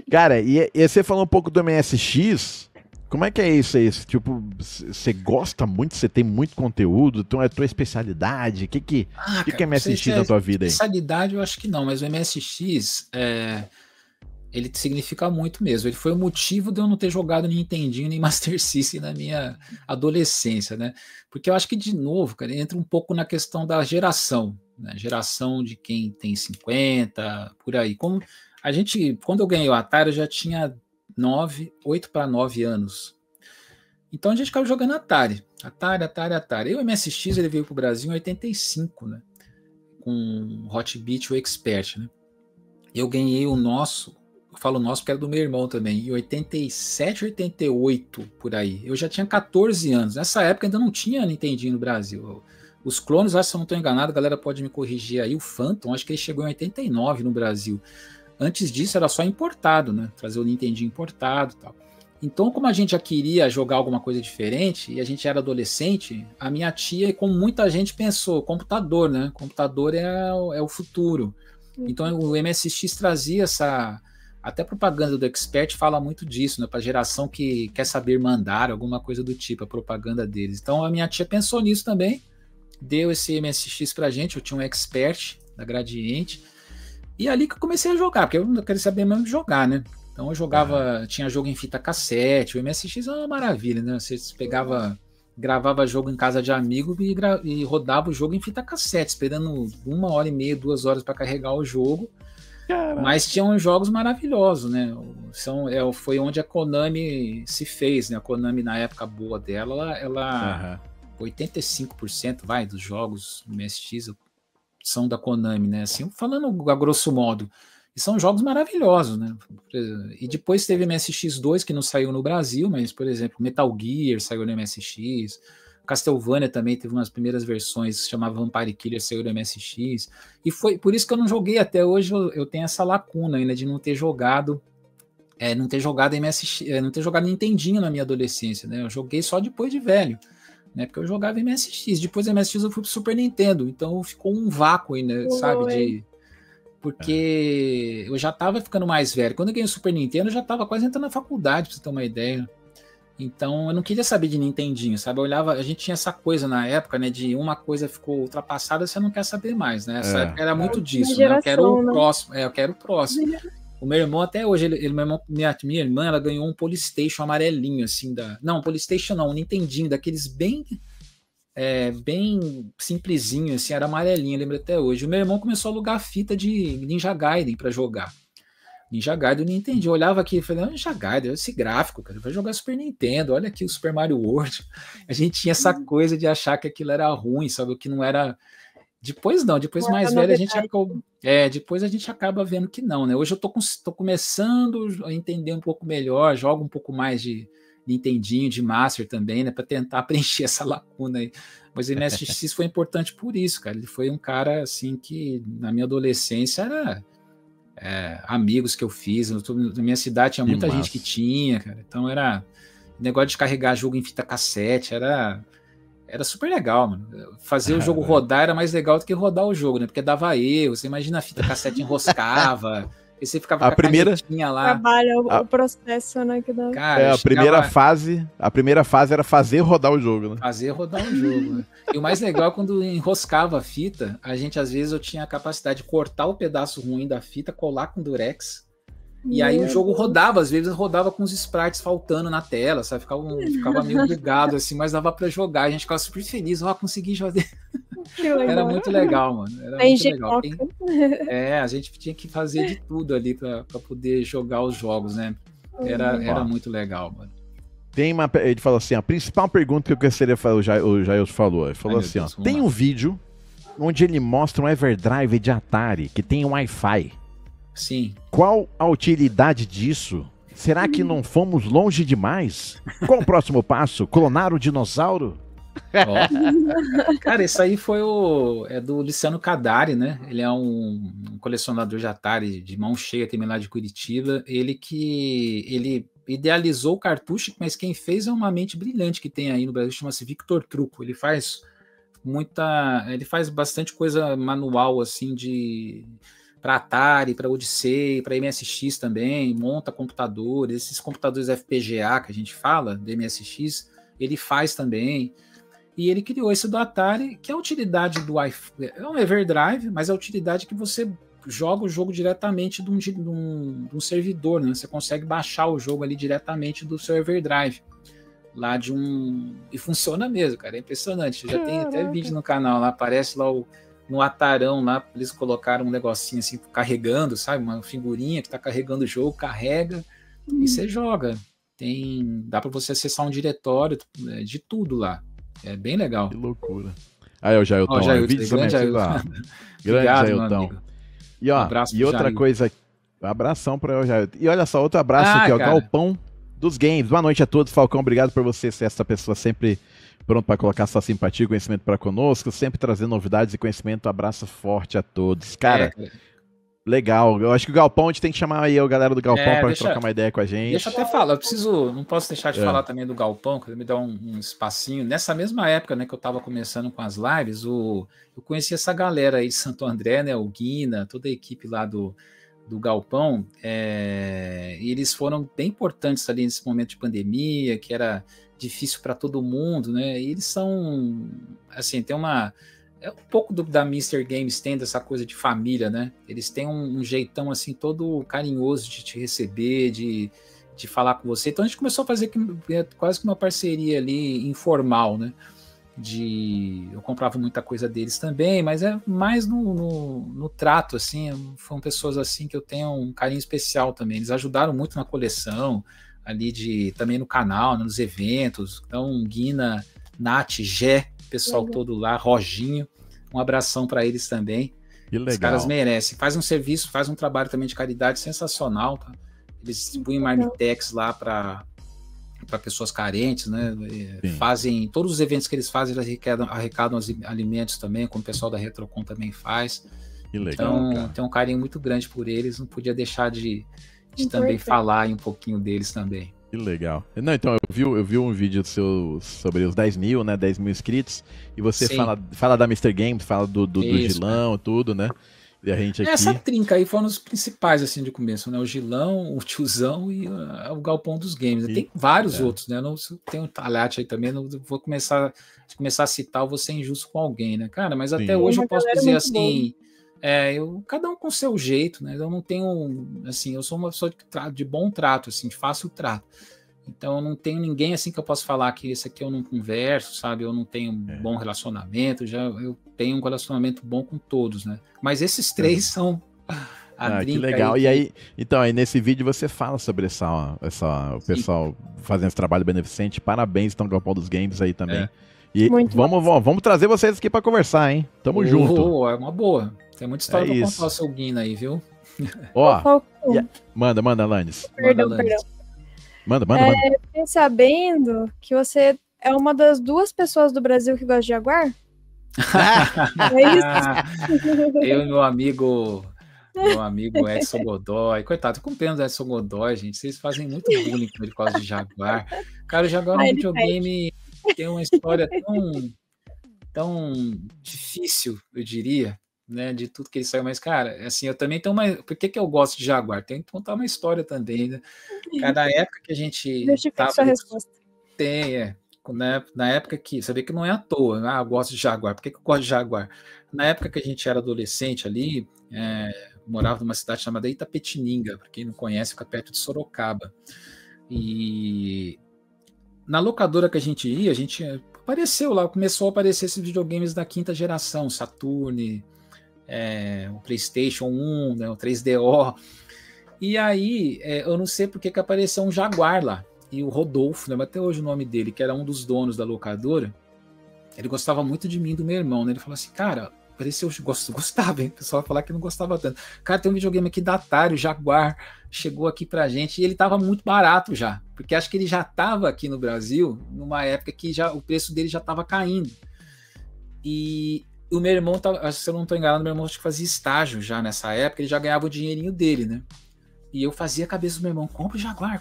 Cara, e você falou um pouco do MSX. Como é que é isso aí? Tipo, você gosta muito, você tem muito conteúdo, então é a tua especialidade? O que é MSX na tua vida aí? Especialidade eu acho que não, mas o MSX, ele significa muito mesmo. Ele foi o motivo de eu não ter jogado Nintendinho nem Master System na minha adolescência, né? Porque eu acho que, de novo, cara, entra um pouco na questão da geração, né? Geração de quem tem 50, por aí. Quando eu ganhei o Atari, eu já tinha 8 para 9 anos. Então a gente ficava jogando Atari. E o MSX ele veio para o Brasil em 85, né? Com Hot Beat, o Expert, né? Eu ganhei o nosso, eu falo nosso porque era do meu irmão também, em 87, 88, por aí. Eu já tinha 14 anos. Nessa época ainda não tinha Nintendinho no Brasil. Os clones, acho que eu não estou enganado, a galera pode me corrigir aí. O Phantom, acho que ele chegou em 89 no Brasil. Antes disso era só importado, né? Trazer o Nintendinho importado e tal. Então, como a gente já queria jogar alguma coisa diferente e a gente era adolescente, a minha tia, como muita gente pensou, computador, né? Computador é o futuro. Então o MSX trazia essa... Até a propaganda do Expert fala muito disso, né? Para a geração que quer saber mandar, alguma coisa do tipo, a propaganda deles. Então a minha tia pensou nisso também, deu esse MSX pra gente, eu tinha um Expert da Gradiente, e ali que eu comecei a jogar, porque eu não queria saber mesmo de jogar, né? Então eu jogava, tinha jogo em fita cassete, o MSX é uma maravilha, né? Você gravava jogo em casa de amigo e rodava o jogo em fita cassete, esperando 1h30, 2 horas para carregar o jogo. Caraca. Mas tinham jogos maravilhosos, né? Foi onde a Konami se fez, né? A Konami, na época boa dela, ela 85% dos jogos do MSX são da Konami, né? Assim, falando a grosso modo. E são jogos maravilhosos, né? E depois teve MSX2, que não saiu no Brasil, mas, por exemplo, Metal Gear saiu no MSX, Castlevania também teve umas primeiras versões, se chamava Vampire Killer, saiu no MSX, e foi por isso que eu não joguei até hoje, eu tenho essa lacuna ainda de não ter jogado MSX, não ter jogado Nintendinho na minha adolescência, né? Eu joguei só depois de velho, né? Porque eu jogava MSX, depois do MSX eu fui pro Super Nintendo, então ficou um vácuo aí, né? Sabe, porque eu já tava ficando mais velho. Quando eu ganhei o Super Nintendo, eu já tava quase entrando na faculdade, pra você ter uma ideia. Então, eu não queria saber de Nintendinho, sabe? Eu olhava, a gente tinha essa coisa na época, né? De uma coisa ficou ultrapassada, você não quer saber mais, né? Essa época era muito disso, né? Eu quero o próximo, eu quero o próximo. O meu irmão, até hoje, minha irmã, ela ganhou um PlayStation amarelinho, assim, não, PlayStation não, um Nintendinho, daqueles bem simplesinho, assim, era amarelinho, lembro até hoje. O meu irmão começou a alugar fita de Ninja Gaiden para jogar. Ninja Gaiden eu não entendi. Eu olhava aqui e falei, Ninja Gaiden, esse gráfico, cara, vai jogar Super Nintendo, olha aqui o Super Mario World. A gente tinha essa coisa de achar que aquilo era ruim, sabe? Que não era. Depois não, depois mais velho depois a gente acaba vendo que não, né? Hoje eu tô começando a entender um pouco melhor, jogo um pouco mais de Nintendinho, de Master também, né, para tentar preencher essa lacuna aí. Mas o MSX foi importante por isso, cara. Ele foi um cara assim que na minha adolescência era amigos que eu fiz. Na minha cidade tinha muita gente que tinha, cara. Então era negócio de carregar jogo em fita cassete, era super legal, mano. Fazer o jogo rodar era mais legal do que rodar o jogo, né? Porque dava erro. Você imagina a fita cassete enroscava. E você ficava com a canetinha lá. Trabalha o processo, né? Que dá. Cara, a primeira fase era fazer rodar o jogo, né? Fazer rodar o jogo, né? E o mais legal é quando enroscava a fita, às vezes eu tinha a capacidade de cortar o pedaço ruim da fita, colar com durex, e aí o jogo rodava, às vezes rodava com os sprites faltando na tela, sabe? Ficava meio bugado assim, mas dava pra jogar, a gente ficava super feliz, consegui jogar. Era muito legal, mano. Era muito legal. A gente tinha que fazer de tudo ali pra poder jogar os jogos, né? Era muito legal, mano. Ele falou assim, a principal pergunta que eu gostaria de falar, o Jair falou. Ele falou assim, Deus, tem um vídeo onde ele mostra um Everdrive de Atari que tem um Wi-Fi. Sim. Qual a utilidade disso? Será que não fomos longe demais? Qual o próximo passo? Clonar o dinossauro? Cara, isso aí foi do Luciano Cadari, né? Ele é um colecionador de Atari de mão cheia, também lá de Curitiba. Ele idealizou o cartucho, mas quem fez é uma mente brilhante que tem aí no Brasil, chama-se Victor Truco. Ele faz bastante coisa manual, assim, para Atari, para Odyssey, para MSX também, monta computadores, esses computadores FPGA que a gente fala, do MSX, ele faz também. E ele criou esse do Atari, que é a utilidade do Wi-Fi, é um Everdrive, mas é a utilidade que você joga o jogo diretamente de um servidor, né? Você consegue baixar o jogo ali diretamente do seu Everdrive. E funciona mesmo, cara, é impressionante. Já tem até vídeo no canal lá, aparece lá no Atarão lá, eles colocaram um negocinho assim, carregando, sabe? Uma figurinha que tá carregando o jogo, carrega e você joga. Dá para você acessar um diretório de tudo lá. É bem legal. Que loucura. Aí, o Jailton, vídeo grande Jailton. E, e outra coisa, abração para o Jailton. E olha só, outro abraço aqui, ó, Galpão dos Games. Boa noite a todos, Falcão, obrigado por você ser essa pessoa sempre pronto para colocar sua simpatia e conhecimento para conosco, sempre trazendo novidades e conhecimento. Abraço forte a todos. Cara, legal. Eu acho que o Galpão, a gente tem que chamar aí a galera do Galpão para trocar uma ideia com a gente. Deixa eu até falar, não posso deixar de falar também do Galpão, que me dá um espacinho. Nessa mesma época, né, que eu estava começando com as lives, eu conheci essa galera aí de Santo André, né, o Guina, toda a equipe lá do Galpão, e eles foram bem importantes ali nesse momento de pandemia, que era difícil para todo mundo, né? E eles são, assim, tem um pouco da Mr. Games tem dessa coisa de família, né? Eles têm um jeitão assim todo carinhoso de te receber, de falar com você. Então a gente começou a fazer quase que uma parceria ali informal, né? Eu comprava muita coisa deles também, mas é mais no trato, assim. Foram pessoas assim que eu tenho um carinho especial também. Eles ajudaram muito na coleção ali também no canal, nos eventos. Então, Guina, Nath, Gé, pessoal todo lá, Roginho, um abração para eles também. Que legal. Os caras merecem. Faz um serviço, faz um trabalho também de caridade sensacional, tá? Eles distribuem marmitex lá para pessoas carentes, né? Fazem todos os eventos que eles fazem, eles arrecadam os alimentos também, como o pessoal da Retrocon também faz. Que legal, então, cara. tem um carinho muito grande por eles, não podia deixar de também falar um pouquinho deles também. Que legal. Não, então, eu vi um vídeo seu sobre os 10 mil, né? 10 mil inscritos, e você fala da Mr. Games, fala do Gilão, tudo, né? E a gente aqui... Essa trinca aí foram os principais, assim, de começo, né? O Gilão, o Tiozão e o Galpão dos Games. Tem vários outros, né? Tem um Talhate aí também, não vou começar a citar, eu vou ser injusto com alguém, né, cara? Mas até hoje eu posso dizer assim... cada um com o seu jeito, né? Eu não tenho, assim, eu sou uma pessoa de bom trato, assim, de fácil trato. Então eu não tenho ninguém assim que eu possa falar que esse aqui eu não converso, sabe? Eu não tenho um bom relacionamento, eu tenho um relacionamento bom com todos, né? Mas esses três são que legal. E aí, então, aí nesse vídeo você fala sobre o pessoal fazendo esse trabalho beneficente. Parabéns, então, Galpão dos Games aí também. E vamos trazer vocês aqui para conversar, hein? Tamo junto. É uma boa. Tem muita história pra contar o seu Guina aí, viu? Ó, manda, Alanis. Perdão. Manda. Fiquei sabendo que você é uma das 2 pessoas do Brasil que gosta de Jaguar? É isso? Eu e meu amigo Edson Godoy. Coitado, com pena do Edson Godoy, gente. Vocês fazem muito bullying com ele por causa de Jaguar. Cara, o Jaguar é um videogame que tem uma história tão difícil, eu diria, né, de tudo que ele saiu, mas, cara, assim, eu também tenho por que eu gosto de Jaguar? Tem que contar uma história também, né? Cada época que a gente justifique sua resposta. Na época que, você vê que não é à toa, eu gosto de Jaguar, por que eu gosto de Jaguar? Na época que a gente era adolescente ali, morava numa cidade chamada Itapetininga, para quem não conhece, fica perto de Sorocaba, e na locadora que a gente ia, apareceu lá, começou a aparecer esses videogames da 5ª geração, Saturn, o PlayStation 1, né, o 3DO. E aí, eu não sei porque que apareceu um Jaguar lá. E o Rodolfo, lembro até hoje o nome dele, que era um dos donos da locadora, ele gostava muito de mim e do meu irmão, né? Ele falou assim, cara, pareceu, gostava, hein? O pessoal vai falar que não gostava tanto. Cara, tem um videogame aqui da Atari, o Jaguar, chegou aqui pra gente, e ele tava muito barato já, porque acho que ele já tava aqui no Brasil, numa época que o preço dele já tava caindo. E o meu irmão, se eu não estou enganado, meu irmão acho que fazia estágio já nessa época, ele já ganhava o dinheirinho dele, né? E eu fazia a cabeça do meu irmão, compra o Jaguar,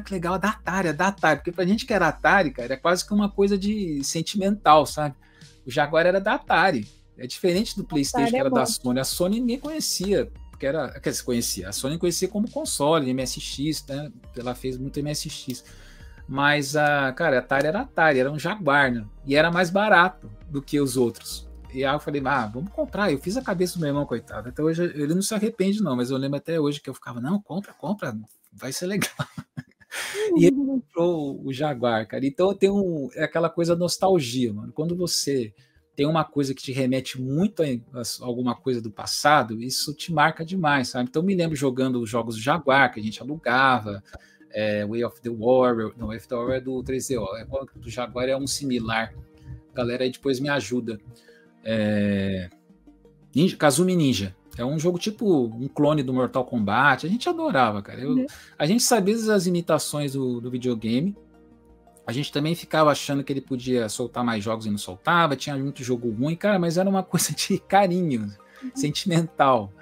que legal, é da Atari, porque pra gente que era Atari, cara, é quase que uma coisa de sentimental, sabe? O Jaguar era da Atari, é diferente do PlayStation, que era da Sony. A Sony ninguém conhecia, a Sony conhecia como console, MSX, né? Ela fez muito MSX. Mas, cara, a Atari era Atari, era um Jaguar, né? E era mais barato do que os outros. E aí eu falei, vamos comprar. Eu fiz a cabeça do meu irmão, coitado. Até hoje ele não se arrepende, não, mas eu lembro até hoje que eu ficava, não, compra, vai ser legal. E ele comprou o Jaguar, cara. Então tem aquela coisa nostalgia, mano. Quando você tem uma coisa que te remete muito a alguma coisa do passado, isso te marca demais, sabe? Então eu me lembro jogando os jogos do Jaguar, que a gente alugava, Way of the Warrior, não, Way of the Warrior é do 3DO, do Jaguar é um similar. A galera aí depois me ajuda. Kazumi Ninja. É um jogo tipo um clone do Mortal Kombat. A gente adorava, cara. A gente sabia das imitações do videogame. A gente também ficava achando que ele podia soltar mais jogos e não soltava. Tinha muito jogo ruim, cara, mas era uma coisa de carinho, sentimental,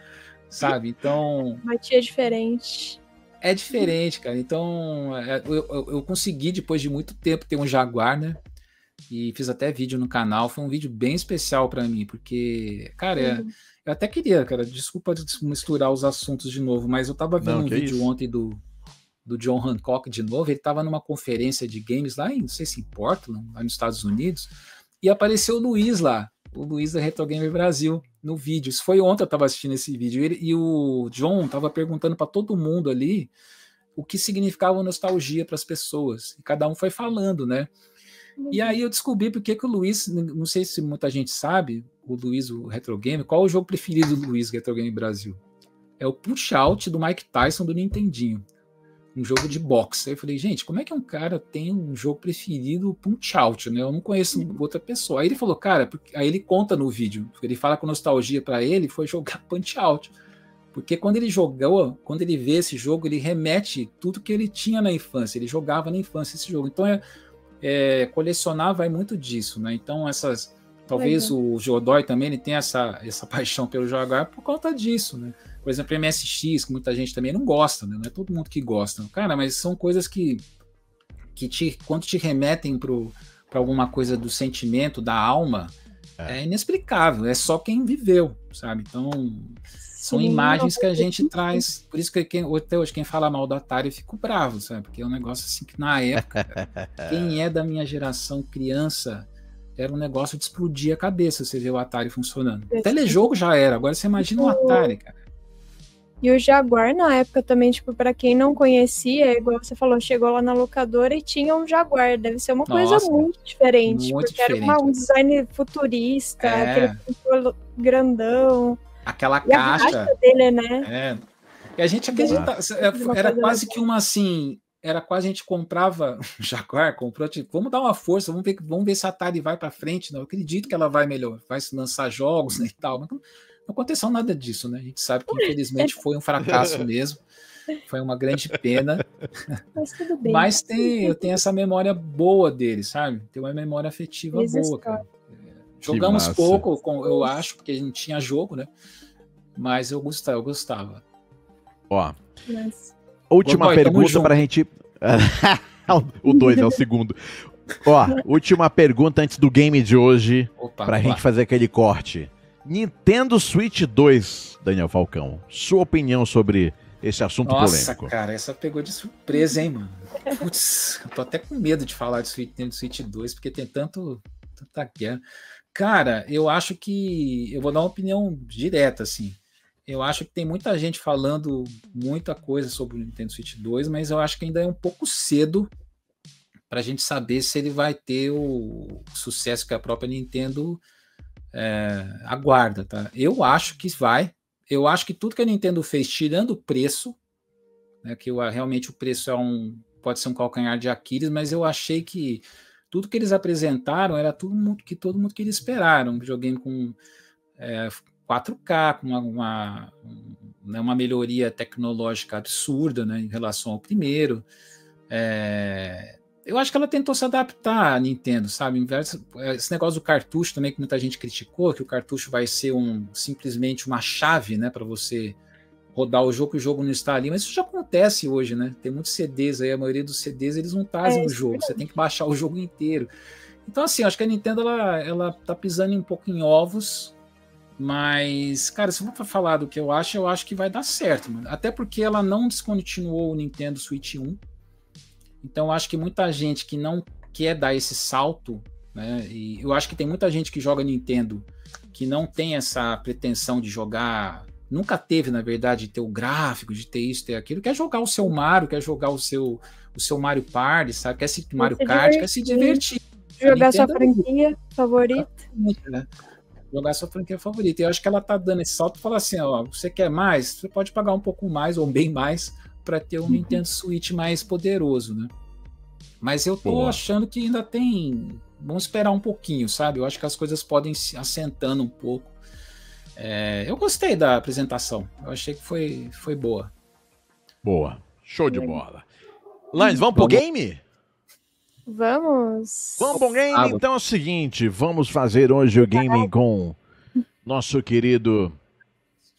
sabe? Então... Batia diferente. É diferente, cara. Então, eu consegui, depois de muito tempo, ter um Jaguar, né? E fiz até vídeo no canal. Foi um vídeo bem especial para mim, porque, cara, eu até queria, cara, desculpa misturar os assuntos de novo, mas eu tava vendo um vídeo ontem do John Hancock de novo. Ele tava numa conferência de games lá em, não sei se em Portland, lá nos Estados Unidos, e apareceu o Luiz lá, o Luiz da Retro Gamer Brasil, no vídeo. Isso foi ontem, eu tava assistindo esse vídeo. E o John tava perguntando para todo mundo ali o que significava nostalgia para as pessoas. E cada um foi falando, né? E aí eu descobri porque que o Luiz, não sei se muita gente sabe, o Luiz, o Retro Game, qual é o jogo preferido do Luiz, Retro Game Brasil? É o Punch Out do Mike Tyson do Nintendinho. um jogo de boxe. Aí eu falei, gente, como é que um cara tem um jogo preferido, Punch-Out, né? Eu não conheço outra pessoa. Aí ele falou, cara, aí ele conta no vídeo, ele fala com nostalgia para ele, foi jogar Punch-Out. Porque quando ele jogou, quando ele vê esse jogo, ele remete tudo que ele tinha na infância, ele jogava na infância esse jogo. Então, colecionar vai muito disso, né? Então, talvez o Godoy também ele tenha essa paixão pelo Jaguar por conta disso, né? Por exemplo, MSX, que muita gente também não gosta, né? Não é todo mundo que gosta. Cara, mas são coisas que quando te remetem para alguma coisa do sentimento, da alma, é inexplicável. É só quem viveu, sabe? Então, são imagens que a gente traz. Por isso que até hoje quem fala mal do Atari eu fico bravo, sabe? Porque é um negócio assim que na época, quem é da minha geração, criança, era um negócio de explodir a cabeça você vê o Atari funcionando. O telejogo já era, agora você imagina um Atari, cara. E o Jaguar, na época, também, tipo, pra quem não conhecia, igual você falou, chegou lá na locadora e tinha um Jaguar. Deve ser uma coisa muito diferente. Muito porque diferente. era um design futurista, aquele controle grandão. Aquela caixa dele, né? E a gente acredita, era quase que uma assim, era quase a gente comprava o Jaguar, comprou, tipo, vamos dar uma força, vamos ver se a Atari vai para frente, não, eu acredito que ela vai melhor, vai se lançar jogos, né, e tal, mas não aconteceu nada disso, né, a gente sabe que infelizmente foi um fracasso mesmo, foi uma grande pena, mas tudo bem. Mas eu tenho essa memória boa dele, sabe, tem uma memória afetiva boa, cara. Jogamos pouco, eu acho, porque a gente tinha jogo, né? Mas eu gostava. Ó, última pergunta pra gente... O 2 é o segundo. Ó, última pergunta antes do game de hoje, pra gente fazer aquele corte. Nintendo Switch 2, Daniel Falcão. Sua opinião sobre esse assunto polêmico? Nossa, cara, essa pegou de surpresa, hein, mano? Putz, eu tô até com medo de falar de Nintendo Switch 2, porque tem tanta guerra. Cara, eu acho que... Eu vou dar uma opinião direta, assim. Eu acho que tem muita gente falando muita coisa sobre o Nintendo Switch 2, mas eu acho que ainda é um pouco cedo pra gente saber se ele vai ter o sucesso que a própria Nintendo aguarda, tá? Eu acho que vai. Eu acho que tudo que a Nintendo fez, tirando o preço, né, que realmente o preço pode ser um calcanhar de Aquiles, mas eu achei que tudo que eles apresentaram era tudo que todo mundo queria esperar. Um videogame com 4K, com uma melhoria tecnológica absurda, né, em relação ao primeiro. Eu acho que ela tentou se adaptar à Nintendo, sabe? Esse negócio do cartucho também, que muita gente criticou, que o cartucho vai ser simplesmente uma chave, né, para você rodar o jogo, que o jogo não está ali, mas isso já acontece hoje, né? Tem muitos CDs aí, a maioria dos CDs eles não trazem o jogo, você tem que baixar o jogo inteiro. Então, assim, acho que a Nintendo ela tá pisando um pouco em ovos, mas, cara, se eu for falar do que eu acho que vai dar certo, mano. Até porque ela não descontinuou o Nintendo Switch 1, então eu acho que muita gente que não quer dar esse salto, né? E eu acho que tem muita gente que joga Nintendo que não tem essa pretensão de jogar. Nunca teve, na verdade, de ter o gráfico, de ter isso, ter aquilo. Quer jogar o seu Mario, quer jogar o seu Mario Party, sabe? Quer se Mario Kart, quer se divertir. Jogar sua franquia favorita. Né? Jogar sua franquia favorita. E eu acho que ela tá dando esse salto e fala assim, ó, você quer mais? Você pode pagar um pouco mais, ou bem mais, para ter um Nintendo Switch mais poderoso, né? Mas eu tô achando que ainda tem... Vamos esperar um pouquinho, sabe? Eu acho que as coisas podem se assentando um pouco. Eu gostei da apresentação. Eu achei que foi boa. Boa. Show de bola. Lines, vamos pro game? Vamos. Vamos pro game? Então é o seguinte, vamos fazer hoje o game com nosso querido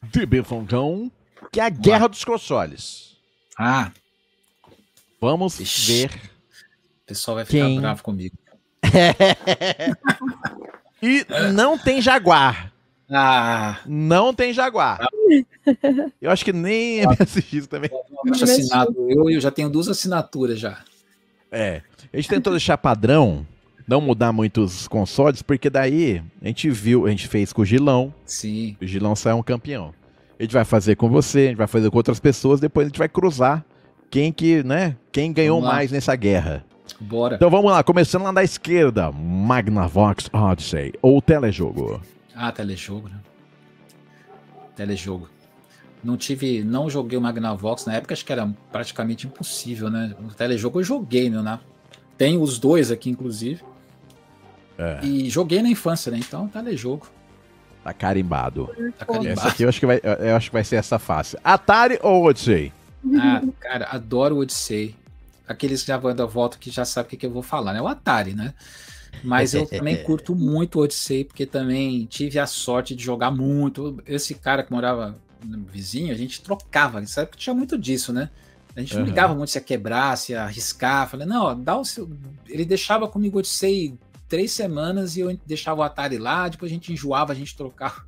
DB Falcão, que é a Guerra dos Consoles. Vamos ver. O pessoal vai ficar bravo comigo. E não tem Jaguar. Não tem Jaguar. Eu acho que nem MSX também. Eu já tenho 2 assinaturas já. A gente tentou deixar padrão, não mudar muitos consoles, porque daí a gente fez com o Gilão. Sim. O Gilão saiu um campeão. A gente vai fazer com você, a gente vai fazer com outras pessoas, depois a gente vai cruzar quem ganhou mais nessa guerra. Bora. Então vamos lá, começando lá da esquerda, Magnavox Odyssey ou telejogo. Telejogo, né? Telejogo. Não joguei o Magnavox na época, acho que era praticamente impossível, né? O telejogo eu joguei, né? Tem os dois aqui, inclusive. E joguei na infância, né? Então, telejogo. Tá carimbado. Tá carimbado. Essa aqui eu acho que vai ser essa fácil. Atari ou Odyssey? Ah, cara, adoro o Odyssey. Aqueles que já vão dar volta que já sabem o que eu vou falar, né? O Atari, né? Mas eu também curto muito o Odyssey, porque também tive a sorte de jogar muito. Esse cara que morava no vizinho, a gente trocava, sabe que tinha muito disso, né? A gente não ligava muito se ia quebrar, se ia arriscar. Falei, não, dá o seu. Ele deixava comigo o Odyssey 3 semanas e eu deixava o Atari lá, depois a gente enjoava, a gente trocava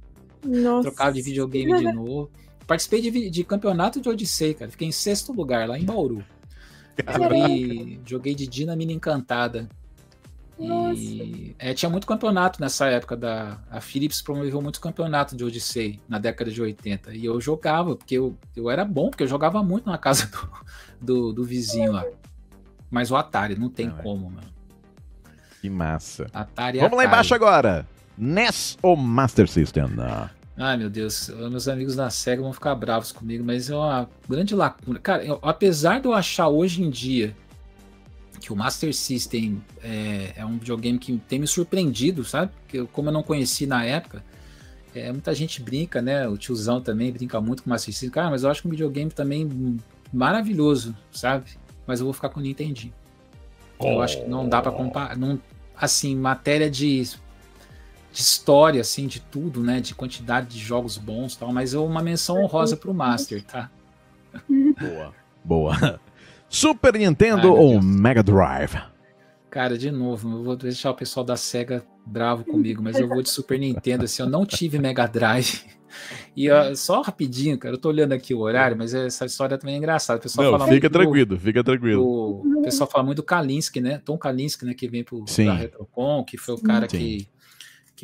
de videogame de novo. Participei de campeonato de Odyssey, cara. Fiquei em 6º lugar lá em Bauru. Joguei de Dinamina Encantada. E tinha muito campeonato nessa época. A Philips promoveu muito campeonato de Odyssey na década de 80. E eu jogava, porque eu era bom, porque eu jogava muito na casa do vizinho lá. Mas o Atari, não tem como, mano. Que massa. Atari. Vamos lá embaixo agora. NES ou Master System? Ai, meu Deus, meus amigos da SEGA vão ficar bravos comigo, mas é uma grande lacuna. Cara, apesar de eu achar hoje em dia que o Master System é um videogame que tem me surpreendido, sabe? Porque como eu não conheci na época, muita gente brinca, né? O tiozão também brinca muito com o Master System. Cara, mas eu acho que um videogame também maravilhoso, sabe? Mas eu vou ficar com o Nintendinho. Eu acho que não dá pra comparar. Assim, matéria de história, assim, de tudo, né? De quantidade de jogos bons e tal, mas uma menção honrosa pro Master, tá? Boa. Super Nintendo ou Mega Drive? Cara, de novo, eu vou deixar o pessoal da SEGA bravo comigo, mas eu vou de Super Nintendo, assim, eu não tive Mega Drive. E só rapidinho, cara, eu tô olhando aqui o horário, mas essa história também é engraçada. O pessoal fala fica tranquilo. O pessoal fala muito do Kalinske, né? Tom Kalinske, né? Que vem da Retrocon, que foi o cara que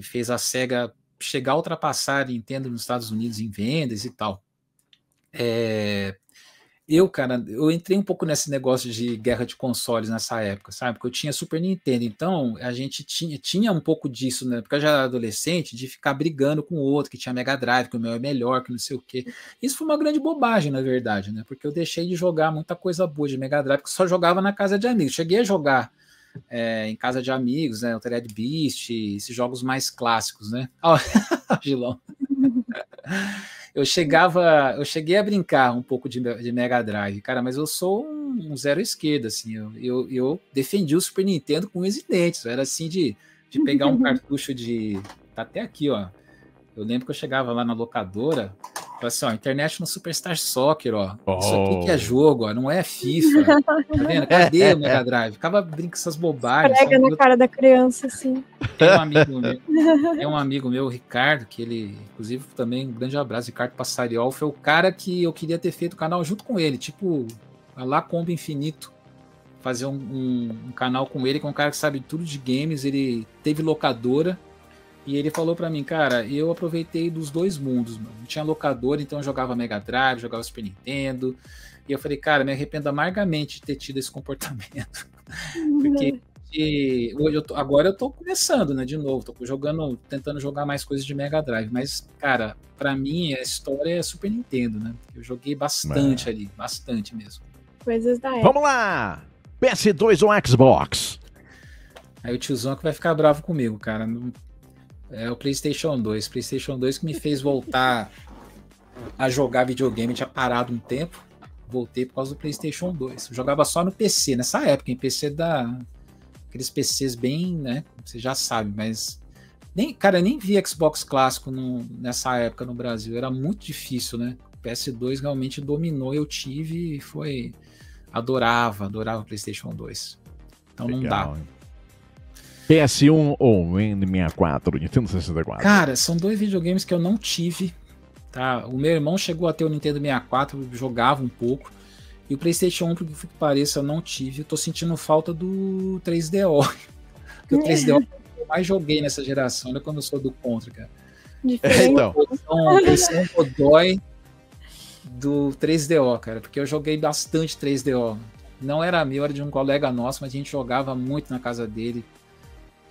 fez a SEGA chegar a ultrapassar a Nintendo nos Estados Unidos em vendas e tal. Eu entrei um pouco nesse negócio de guerra de consoles nessa época, sabe? Porque eu tinha Super Nintendo, então a gente tinha um pouco disso, né? Porque eu já era adolescente, de ficar brigando com o outro, que tinha Mega Drive, que o meu é melhor, que não sei o quê. Isso foi uma grande bobagem, na verdade, né? Porque eu deixei de jogar muita coisa boa de Mega Drive, porque só jogava na casa de amigos. Cheguei a jogar em casa de amigos, né? O Altered Beast, esses jogos mais clássicos, né? Ó, Gilão. Eu cheguei a brincar um pouco de Mega Drive, cara, mas eu sou um zero esquerda, assim, eu defendi o Super Nintendo com unhas e dentes, era assim de pegar um cartucho tá até aqui, ó, eu lembro que eu chegava lá na locadora, falava assim, ó, International Superstar Soccer, ó, isso aqui que é jogo, ó, não é FIFA, tá vendo? Cadê o Mega Drive? Ficava brincando com essas bobagens. Pega na cara da criança, assim. Tem um amigo meu, o Ricardo, que ele, inclusive, também, um grande abraço, Ricardo Passariol, foi o cara que eu queria ter feito o canal junto com ele, tipo, lá Combo Infinito, fazer um canal com ele, que é um cara que sabe tudo de games, ele teve locadora, e ele falou pra mim, cara, eu aproveitei dos dois mundos, mano. Tinha locadora, então eu jogava Mega Drive, jogava Super Nintendo, e eu falei, cara, me arrependo amargamente de ter tido esse comportamento, porque agora eu tô começando, né, de novo, tentando jogar mais coisas de Mega Drive, mas, cara, pra mim a história é Super Nintendo, né, eu joguei bastante ali, bastante mesmo. Coisas da época. Vamos lá! PS2 ou Xbox? Aí o tiozão que vai ficar bravo comigo, cara, é o PlayStation 2, PlayStation 2 que me fez voltar a jogar videogame, tinha parado um tempo, voltei por causa do PlayStation 2, eu jogava só no PC, nessa época, em PC aqueles PCs bem, né, você já sabe, mas nem vi Xbox clássico nessa época no Brasil, era muito difícil, né, o PS2 realmente dominou, eu tive e adorava o PlayStation 2, então legal, não dá. PS1 ou N64, Nintendo 64? Cara, são dois videogames que eu não tive, tá, o meu irmão chegou a ter o Nintendo 64, jogava um pouco, e o PlayStation 1, por que pareça, eu não tive. Eu tô sentindo falta do 3DO. Porque o 3DO eu mais joguei nessa geração, olha quando eu sou do contra, cara. Então. Esse é um dodói do 3DO, cara, porque eu joguei bastante 3DO. Não era meu, era de um colega nosso, mas a gente jogava muito na casa dele.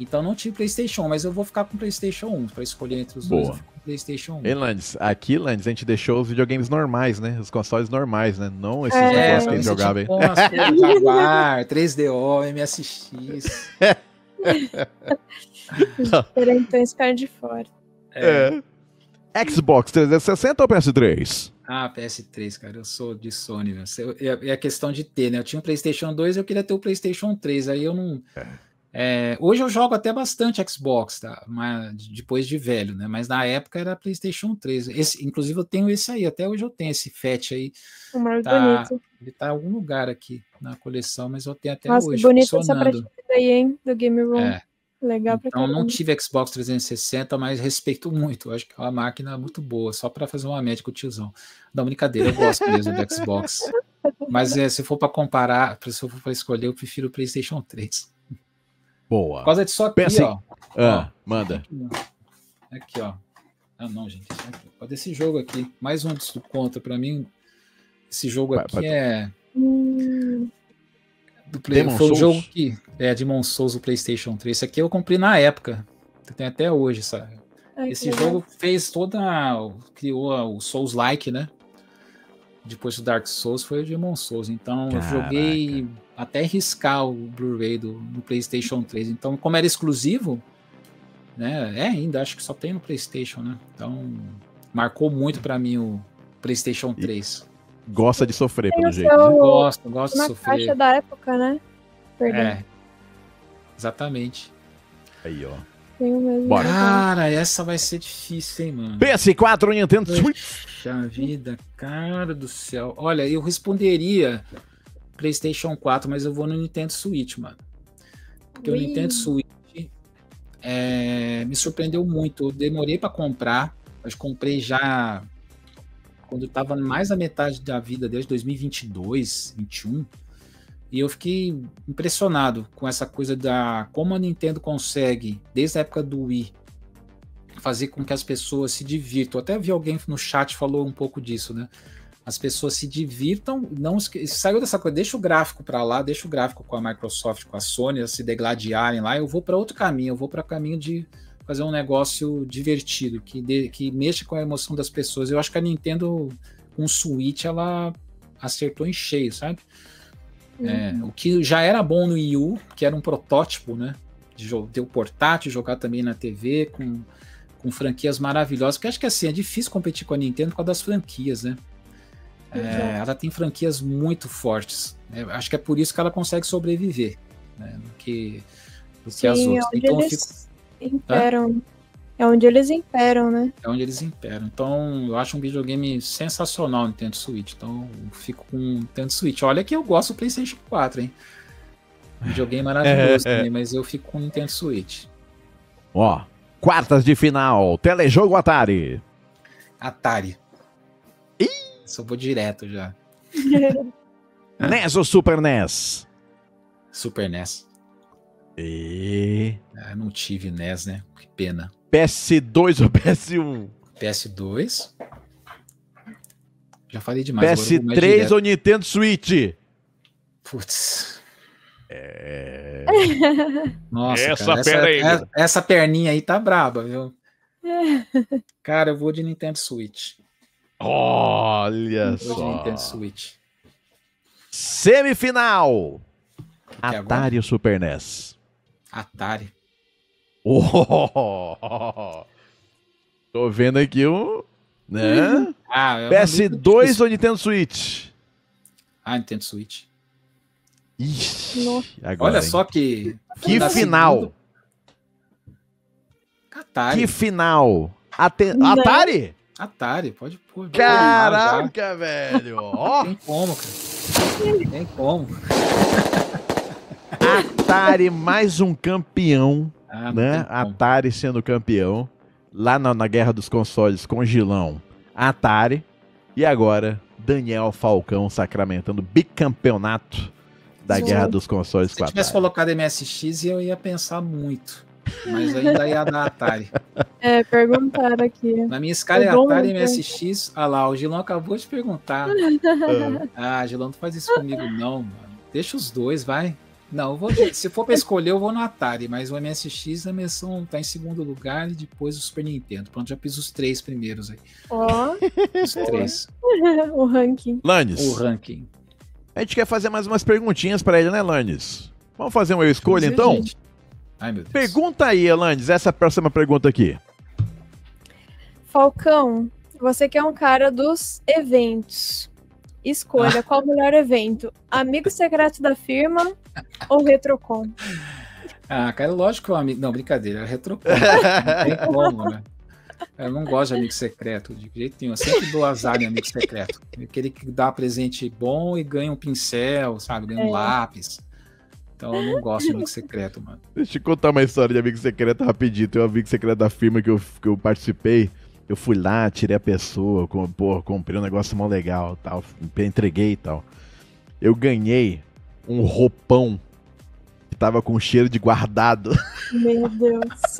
Então não tive PlayStation, mas eu vou ficar com PlayStation 1 para escolher entre os dois. PlayStation 1. Ei, Landes, aqui, Landes, a gente deixou os videogames normais, né? Os consoles normais, né? Não esses É, negócios que a gente você jogava aí. tipo umas coisas, Jaguar, 3DO, MSX. Os diferentões ficaram de fora. Xbox 360 ou PS3? Ah, PS3, cara, eu sou de Sony, velho. É a questão de ter, né? Eu tinha um PlayStation 2 e eu queria ter o PlayStation 3, aí eu não... hoje eu jogo até bastante Xbox, tá? Mas, depois de velho, né? Mas na época era PlayStation 3. Inclusive eu tenho esse aí, até hoje eu tenho esse Fat aí. O mais Tá, bonito. ele tá em algum lugar aqui na coleção, mas eu tenho até Nossa, hoje que bonita essa funcionando. prateleira aí, hein? Do Game Room. É. Legal pra Então caramba. não tive Xbox 360, mas respeito muito. Eu acho que é uma máquina muito boa, só para fazer uma média com o tiozão. Não, brincadeira, eu gosto mesmo do Xbox. Mas se for para comparar, se eu for para escolher, eu prefiro o PlayStation 3. Boa. Por causa disso aqui, ó. Manda. Aqui, ó. Ah, não, gente. Por causa desse jogo aqui. Mais um do contra. Para mim, esse jogo aqui é... Foi um jogo que Demon Souls do PlayStation 3. Esse aqui eu comprei na época. Tem até hoje, sabe? Esse jogo fez criou o Souls-like, né? Depois do Dark Souls foi o Demon Souls. Então eu joguei até riscar o Blu-ray no PlayStation 3. Então, como era exclusivo, né? Ainda acho que só tem no PlayStation, né? Então marcou muito para mim o PlayStation 3. Gosta de sofrer, pelo jeito. Gosto de sofrer. Na caixa da época, né? Exatamente. Aí, ó. Tenho mesmo. Bora. Cara, essa vai ser difícil, hein, mano? PS4 Nintendo Switch. Puxa vida, cara do céu. Olha, eu responderia PlayStation 4, mas eu vou no Nintendo Switch, mano. Porque o Nintendo Switch me surpreendeu muito. Eu demorei pra comprar. Mas comprei já quando eu tava mais da metade da vida, desde 2022, 2021. E eu fiquei impressionado com essa coisa como a Nintendo consegue, desde a época do Wii, fazer com que as pessoas se divirtam. Até vi alguém no chat falou um pouco disso, né? As pessoas se divirtam, saiu dessa coisa, deixa o gráfico para lá, deixa o gráfico com a Microsoft, com a Sony, se degladiarem lá, eu vou para outro caminho, eu vou para o caminho de fazer um negócio divertido, que mexa com a emoção das pessoas. Eu acho que a Nintendo, com o Switch, ela acertou em cheio, sabe? O que já era bom no Wii U, que era um protótipo, né? De ter o portátil, jogar também na TV, com franquias maravilhosas, porque acho que assim, é difícil competir com a Nintendo por causa das franquias, né? Ela tem franquias muito fortes. Acho que é por isso que ela consegue sobreviver, né? Do que as outras. Então imperam. É onde eles imperam, né? É onde eles imperam. Então, eu acho um videogame sensacional o Nintendo Switch. Então, eu fico com o Nintendo Switch. Olha que eu gosto do PlayStation 4, hein? Videogame maravilhoso também, mas eu fico com o Nintendo Switch. Ó, quartas de final. Telejogo Atari. Atari. Só vou direto já. NES ou Super NES? Super NES. Não tive NES, né? Que pena. PS2 ou PS1? PS2. Já falei demais. PS3 ou Nintendo Switch? Putz. É... Nossa, essa, cara, essa perninha aí tá braba, viu? Cara, eu vou de Nintendo Switch. Olha só. Vou de Nintendo Switch. Semifinal. Atari ou Super NES? Atari. Oh, tô vendo aqui um, né? PS2 ou Nintendo Switch? Nintendo Switch. Ixi, agora, olha só que final. Atari. Que final. Atari? Atari, pode pôr. Caraca, velho. Ó. Tem como, cara. Tem como. Atari, mais um campeão, né? Atari sendo campeão. Lá na Guerra dos Consoles com Gilão. Atari. E agora, Daniel Falcão sacramentando bicampeonato da Guerra dos Consoles com a Atari. Se tivesse colocado MSX, eu ia pensar muito. Mas ainda ia dar Atari. Perguntaram aqui. Na minha escala é Atari MSX. Ah lá, o Gilão acabou de perguntar. Gilão, não faz isso comigo não, mano. Deixa os dois, vai. Não, se for para escolher, eu vou no Atari, mas o MSX a menção tá em segundo lugar e depois o Super Nintendo. Pronto, já fiz os 3 primeiros aí. Ó. Os 3. O ranking. Lannis. O ranking. A gente quer fazer mais umas perguntinhas pra ele, né, Lannis? Vamos fazer uma escolha, então? Gente. Ai, meu Deus. Pergunta aí, Lannis, essa próxima pergunta aqui. Falcão, você que é um cara dos eventos. Escolha qual o melhor evento. Amigo secreto da firma ou Retrocon? Ah, cara, lógico que o amigo... Não, brincadeira, é Retrocon. Não tem como, né? Eu não gosto de amigo secreto, de jeito nenhum. Eu sempre dou azar em amigo secreto. Aquele que dá presente bom e ganha um pincel, sabe? Ganha um lápis. Então eu não gosto de amigo secreto, mano. Deixa eu contar uma história de amigo secreto rapidinho. Tem um amigo secreto da firma que eu participei. Eu fui lá, tirei a pessoa, comprei um negócio mó legal, tal, entreguei e tal. Eu ganhei um roupão que tava com cheiro de guardado. Meu Deus.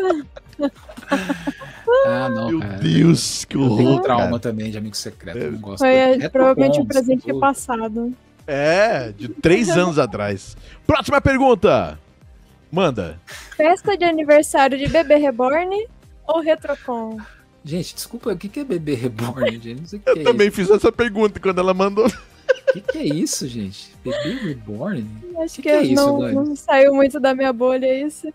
Ah, não, Meu cara. Deus, que horror, Eu tenho trauma cara. também de amigo secreto, eu não gosto. Foi provavelmente um Retrocon, presente você passado. É, de 3 anos atrás. Próxima pergunta. Manda. Festa de aniversário de bebê reborn ou Retrocon? Gente, desculpa, o que é bebê reborn, gente? Não sei o que Eu é também isso. fiz essa pergunta quando ela mandou. O que é isso, gente? Bebê reborn? Acho Que é isso, não, Dani? não saiu muito da minha bolha isso. O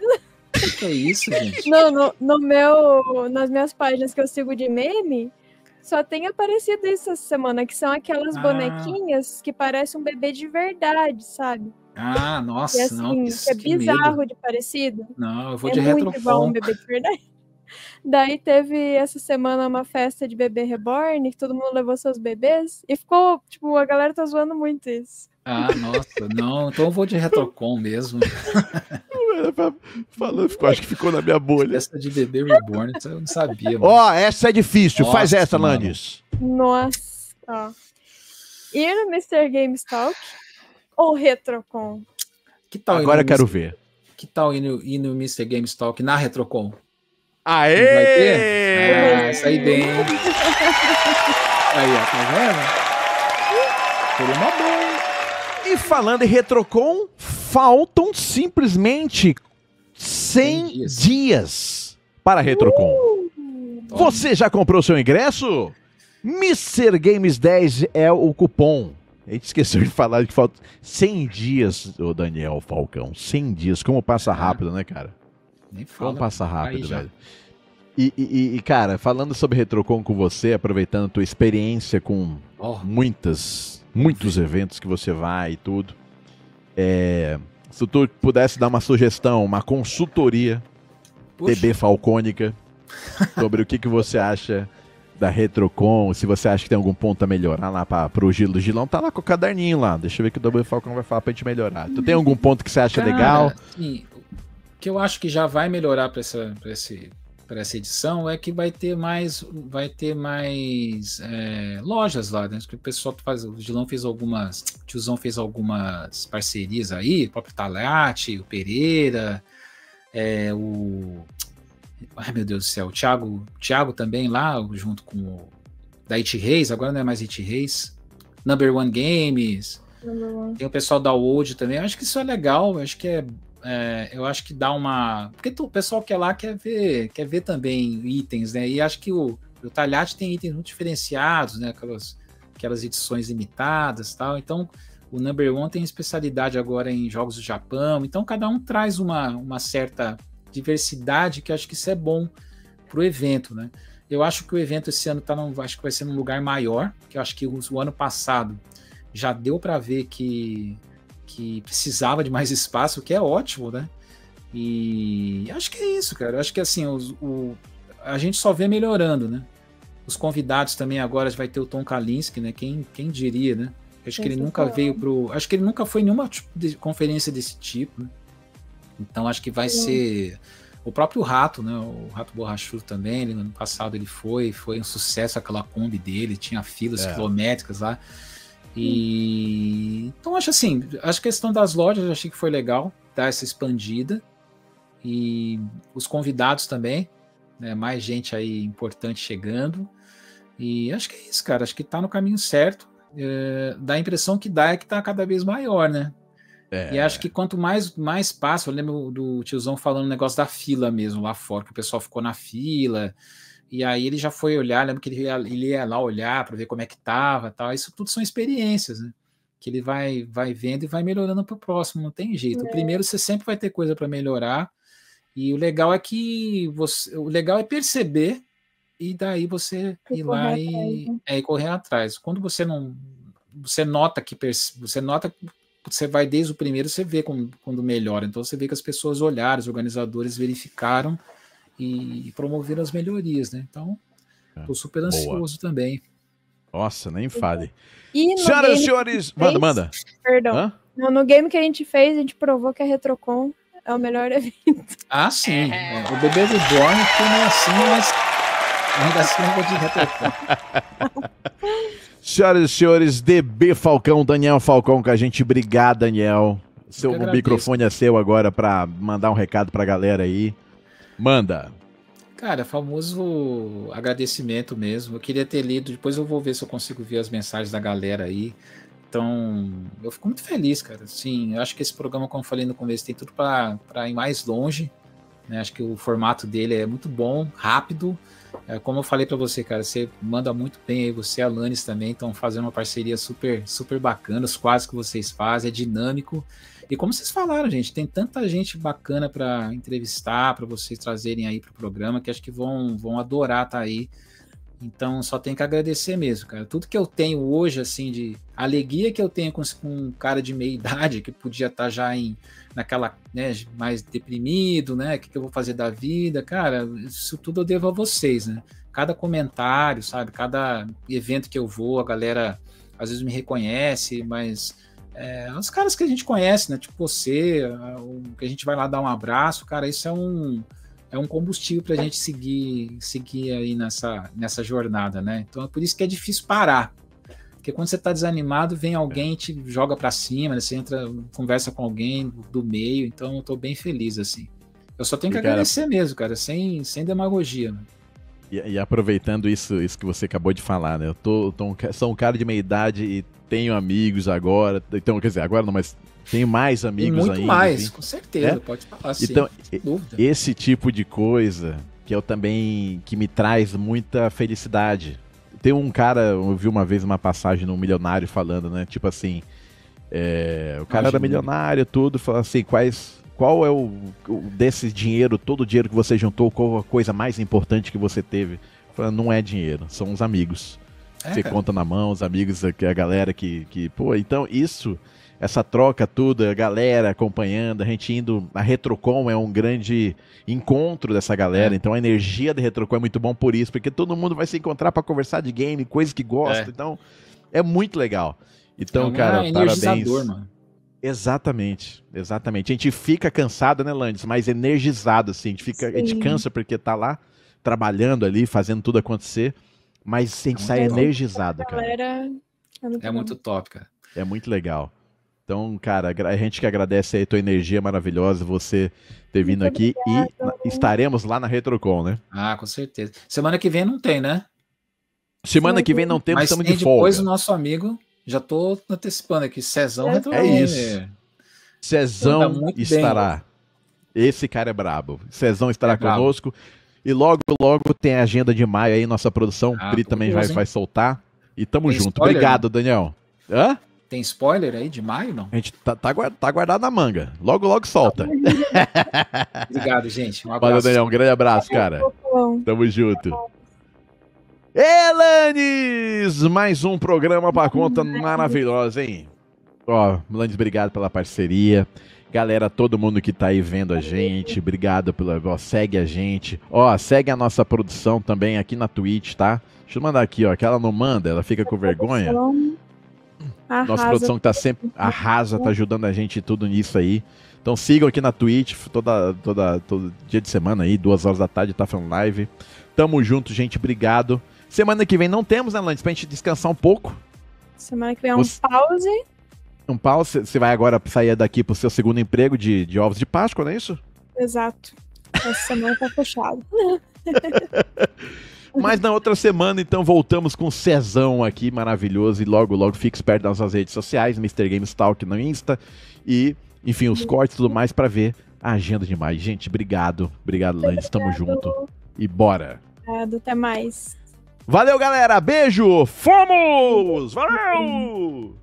que é isso, gente? Não, nas minhas páginas que eu sigo de meme, só tem aparecido isso essa semana, que são aquelas bonequinhas que parecem um bebê de verdade, sabe? Ah, nossa, E assim, não, que é que bizarro medo. de parecido. Não, eu vou É de muito igual um Retrocon. bebê de verdade. Daí teve essa semana uma festa de bebê reborn, que todo mundo levou seus bebês, e ficou, tipo, a galera tá zoando muito isso. Ah, nossa, não, então eu vou de Retrocon mesmo. Falando, acho que ficou na minha bolha. Festa de bebê reborn, eu não sabia. Mano. Ó, essa é difícil. Nossa, Faz essa, mano. Lannis. Nossa, ó. Ir no Mr. Games Talk ou Retrocon? Que tal Agora eu ir no quero Mr. ver. Que tal ir no Mr. Games Talk na Retrocon? Aê! Vai ter? Ah, isso aí bem. Aí, ó, tá vendo? Seria uma boa. E falando em Retrocon, faltam simplesmente 100 dias. dias para a Retrocon. Você já comprou seu ingresso? Mr. Games 10 é o cupom. A gente esqueceu de falar que falta 100 dias, ô Daniel Falcão. 100 dias. Como passa rápido, né, cara? Nem fala. Como passa rápido, Aí já. velho. E, cara, falando sobre Retrocon com você, aproveitando a tua experiência com muitos eventos que você vai e tudo, se tu pudesse dar uma sugestão, uma consultoria TB Falcônica sobre o que você acha da Retrocon, se você acha que tem algum ponto a melhorar lá pro Gilo. O Gilão tá lá com o caderninho lá, deixa eu ver o que o TB Falcão vai falar pra gente melhorar. Tu tem algum ponto que você acha legal? Sim, o que eu acho que já vai melhorar para essa edição é que vai ter mais lojas lá, né? Que o pessoal faz, o Gilão fez algumas, o tiozão fez algumas parcerias aí, o próprio Talate, o Pereira, ai meu Deus do céu, o Thiago também lá, junto com o da It Reis, agora não é mais It Reis, Number One Games, tem o pessoal da Wold também, eu acho que isso é legal, eu acho que eu acho que dá uma... Porque o pessoal que é lá quer ver também itens, né? E acho que o Talhate tem itens muito diferenciados, né? Aquelas edições limitadas e tal. Então, o Number One tem especialidade agora em jogos do Japão. Então, cada um traz uma certa diversidade que acho que isso é bom para o evento, né? Eu acho que o evento esse ano acho que vai ser num lugar maior, que eu acho que o ano passado já deu para ver que precisava de mais espaço, o que é ótimo, né? E acho que é isso, cara. Eu acho que assim, a gente só vê melhorando, né? Os convidados também agora vai ter o Tom Kalinske, né? Quem diria, né? Acho que ele nunca veio acho que ele nunca foi em nenhuma conferência desse tipo, né? Então acho que vai ser o próprio Rato, né? O Rato Borrachudo também, no ano passado ele foi um sucesso aquela Kombi dele, tinha filas quilométricas lá. E então acho assim, acho que a questão das lojas eu achei que foi legal dar essa expandida, e os convidados também, né, mais gente aí importante chegando, e acho que é isso, cara, acho que tá no caminho certo. Dá a impressão que é que tá cada vez maior, né? E acho que quanto mais passa, eu lembro do tiozão falando o negócio da fila mesmo lá fora, que o pessoal ficou na fila, e aí ele já foi olhar, lembro que ele ia lá olhar para ver como é que tava, tal. Isso tudo são experiências, né? Que ele vai vendo e vai melhorando para o próximo, não tem jeito. O primeiro você sempre vai ter coisa para melhorar, e o legal é o legal é perceber, e daí você ir lá e correr atrás. Quando você não, você nota que você vai desde o primeiro, você vê quando melhora. Então você vê que as pessoas olharam, os organizadores verificaram e promoveram as melhorias, né? Então, estou super ansioso também. Nossa, nem fale. Senhoras e senhores, manda. Perdão. No game que a gente fez, a gente provou que a Retrocon é o melhor evento. Ah, sim. O bebê do Born foi meio assim, mas ainda assim eu vou de Retrocon. Senhoras e senhores, DB Falcão, Daniel Falcão com a gente. Obrigado, Daniel. O microfone é seu agora para mandar um recado para a galera aí. Manda. Cara, famoso agradecimento mesmo. Eu queria ter lido, depois eu vou ver se eu consigo ver as mensagens da galera aí. Então, eu fico muito feliz, cara. Sim, eu acho que esse programa, como eu falei no começo, tem tudo para ir mais longe, né? Acho que o formato dele é muito bom, rápido. Como eu falei para você, cara, você manda muito bem aí, você e a Alanis também estão fazendo uma parceria super, super bacana, os quadros que vocês fazem, é dinâmico. E como vocês falaram, gente, tem tanta gente bacana para entrevistar, para vocês trazerem aí para o programa, que acho que vão adorar estar aí. Então, só tenho que agradecer mesmo, cara. Tudo que eu tenho hoje, assim, de alegria que eu tenho com um cara de meia idade, que podia estar já naquela, né, mais deprimido, né, o que eu vou fazer da vida, cara, isso tudo eu devo a vocês, né. Cada comentário, sabe, cada evento que eu vou, a galera às vezes me reconhece, mas os caras que a gente conhece, né, tipo você, que a gente vai lá dar um abraço, cara, isso é um combustível para a gente seguir aí nessa jornada, né? Então é por isso que é difícil parar. Porque quando você está desanimado, vem alguém e te joga para cima, né? Você entra, conversa com alguém do meio, então eu estou bem feliz, assim. Eu só tenho que agradecer mesmo, cara, sem demagogia. Né? E aproveitando isso que você acabou de falar, né? Sou um cara de meia idade e tenho amigos agora, então, quer dizer, agora não, mas tenho mais amigos ainda. Muito mais, assim. Com certeza, pode falar assim. Então, esse tipo de coisa que que me traz muita felicidade. Tem um cara, eu vi uma vez uma passagem no Milionário falando, né? Tipo assim, o cara era milionário, tudo, falou assim, qual é desse dinheiro, todo o dinheiro que você juntou, qual a coisa mais importante que você teve? Falando, não é dinheiro, são os amigos. Você conta na mão, os amigos, a galera que pô, então essa troca tudo, a galera acompanhando, a gente indo, a Retrocon é um grande encontro dessa galera, então a energia da Retrocon é muito bom por isso, porque todo mundo vai se encontrar para conversar de game, coisa que gosta, então é muito legal. Então, cara, parabéns. Mano. Exatamente. A gente fica cansado, né, Landes, mas energizado, assim, a gente cansa porque tá lá trabalhando ali, fazendo tudo acontecer, mas a gente sai energizado, cara. É muito top, cara. É muito legal. Então, cara, a gente que agradece aí a tua energia maravilhosa, você ter vindo aqui e estaremos lá na Retrocon, né? Ah, com certeza. Semana que vem não tem, né? Semana que vem não temos, mas estamos tem de folga. Depois o nosso amigo, já tô antecipando aqui, Cezão Retrocon. É isso. Cezão estará. Bem. Esse cara é brabo. Cezão estará conosco. Brabo. E logo tem a agenda de maio aí, nossa produção. Pri também vai soltar. E tamo junto. Spoiler, obrigado, Daniel. Hã? Tem spoiler aí de maio, não? A gente tá guardado na manga. Logo solta. Obrigado, gente. Um abraço. Valeu, Daniel. Um grande abraço, cara. Tamo junto. Elanis! Mais um programa pra conta maravilhosa, hein? Ó, Elanis, obrigado pela parceria. Galera, todo mundo que tá aí vendo a gente, obrigado segue a gente. Ó, segue a nossa produção também aqui na Twitch, tá? Deixa eu mandar aqui, ó, que ela não manda, ela fica com vergonha. Nossa produção que tá sempre arrasa, tá ajudando a gente tudo nisso aí. Então sigam aqui na Twitch, todo dia de semana aí, 2 horas da tarde, tá falando live. Tamo junto, gente, obrigado. Semana que vem não temos, né, Landes, pra gente descansar um pouco. Semana que vem é um pause. Um pause, você vai agora sair daqui pro seu segundo emprego de ovos de Páscoa, não é isso? Exato. Essa semana tá fechado. Mas na outra semana, então, voltamos com o Cezão aqui, maravilhoso. E logo, logo fique esperto nas nossas redes sociais, Mr. Games Talk no Insta. E, enfim, os cortes e tudo mais pra ver a agenda demais. Gente, obrigado. Obrigado, Landes. Tamo junto. E bora. Obrigado, até mais. Valeu, galera. Beijo. Fomos! Valeu!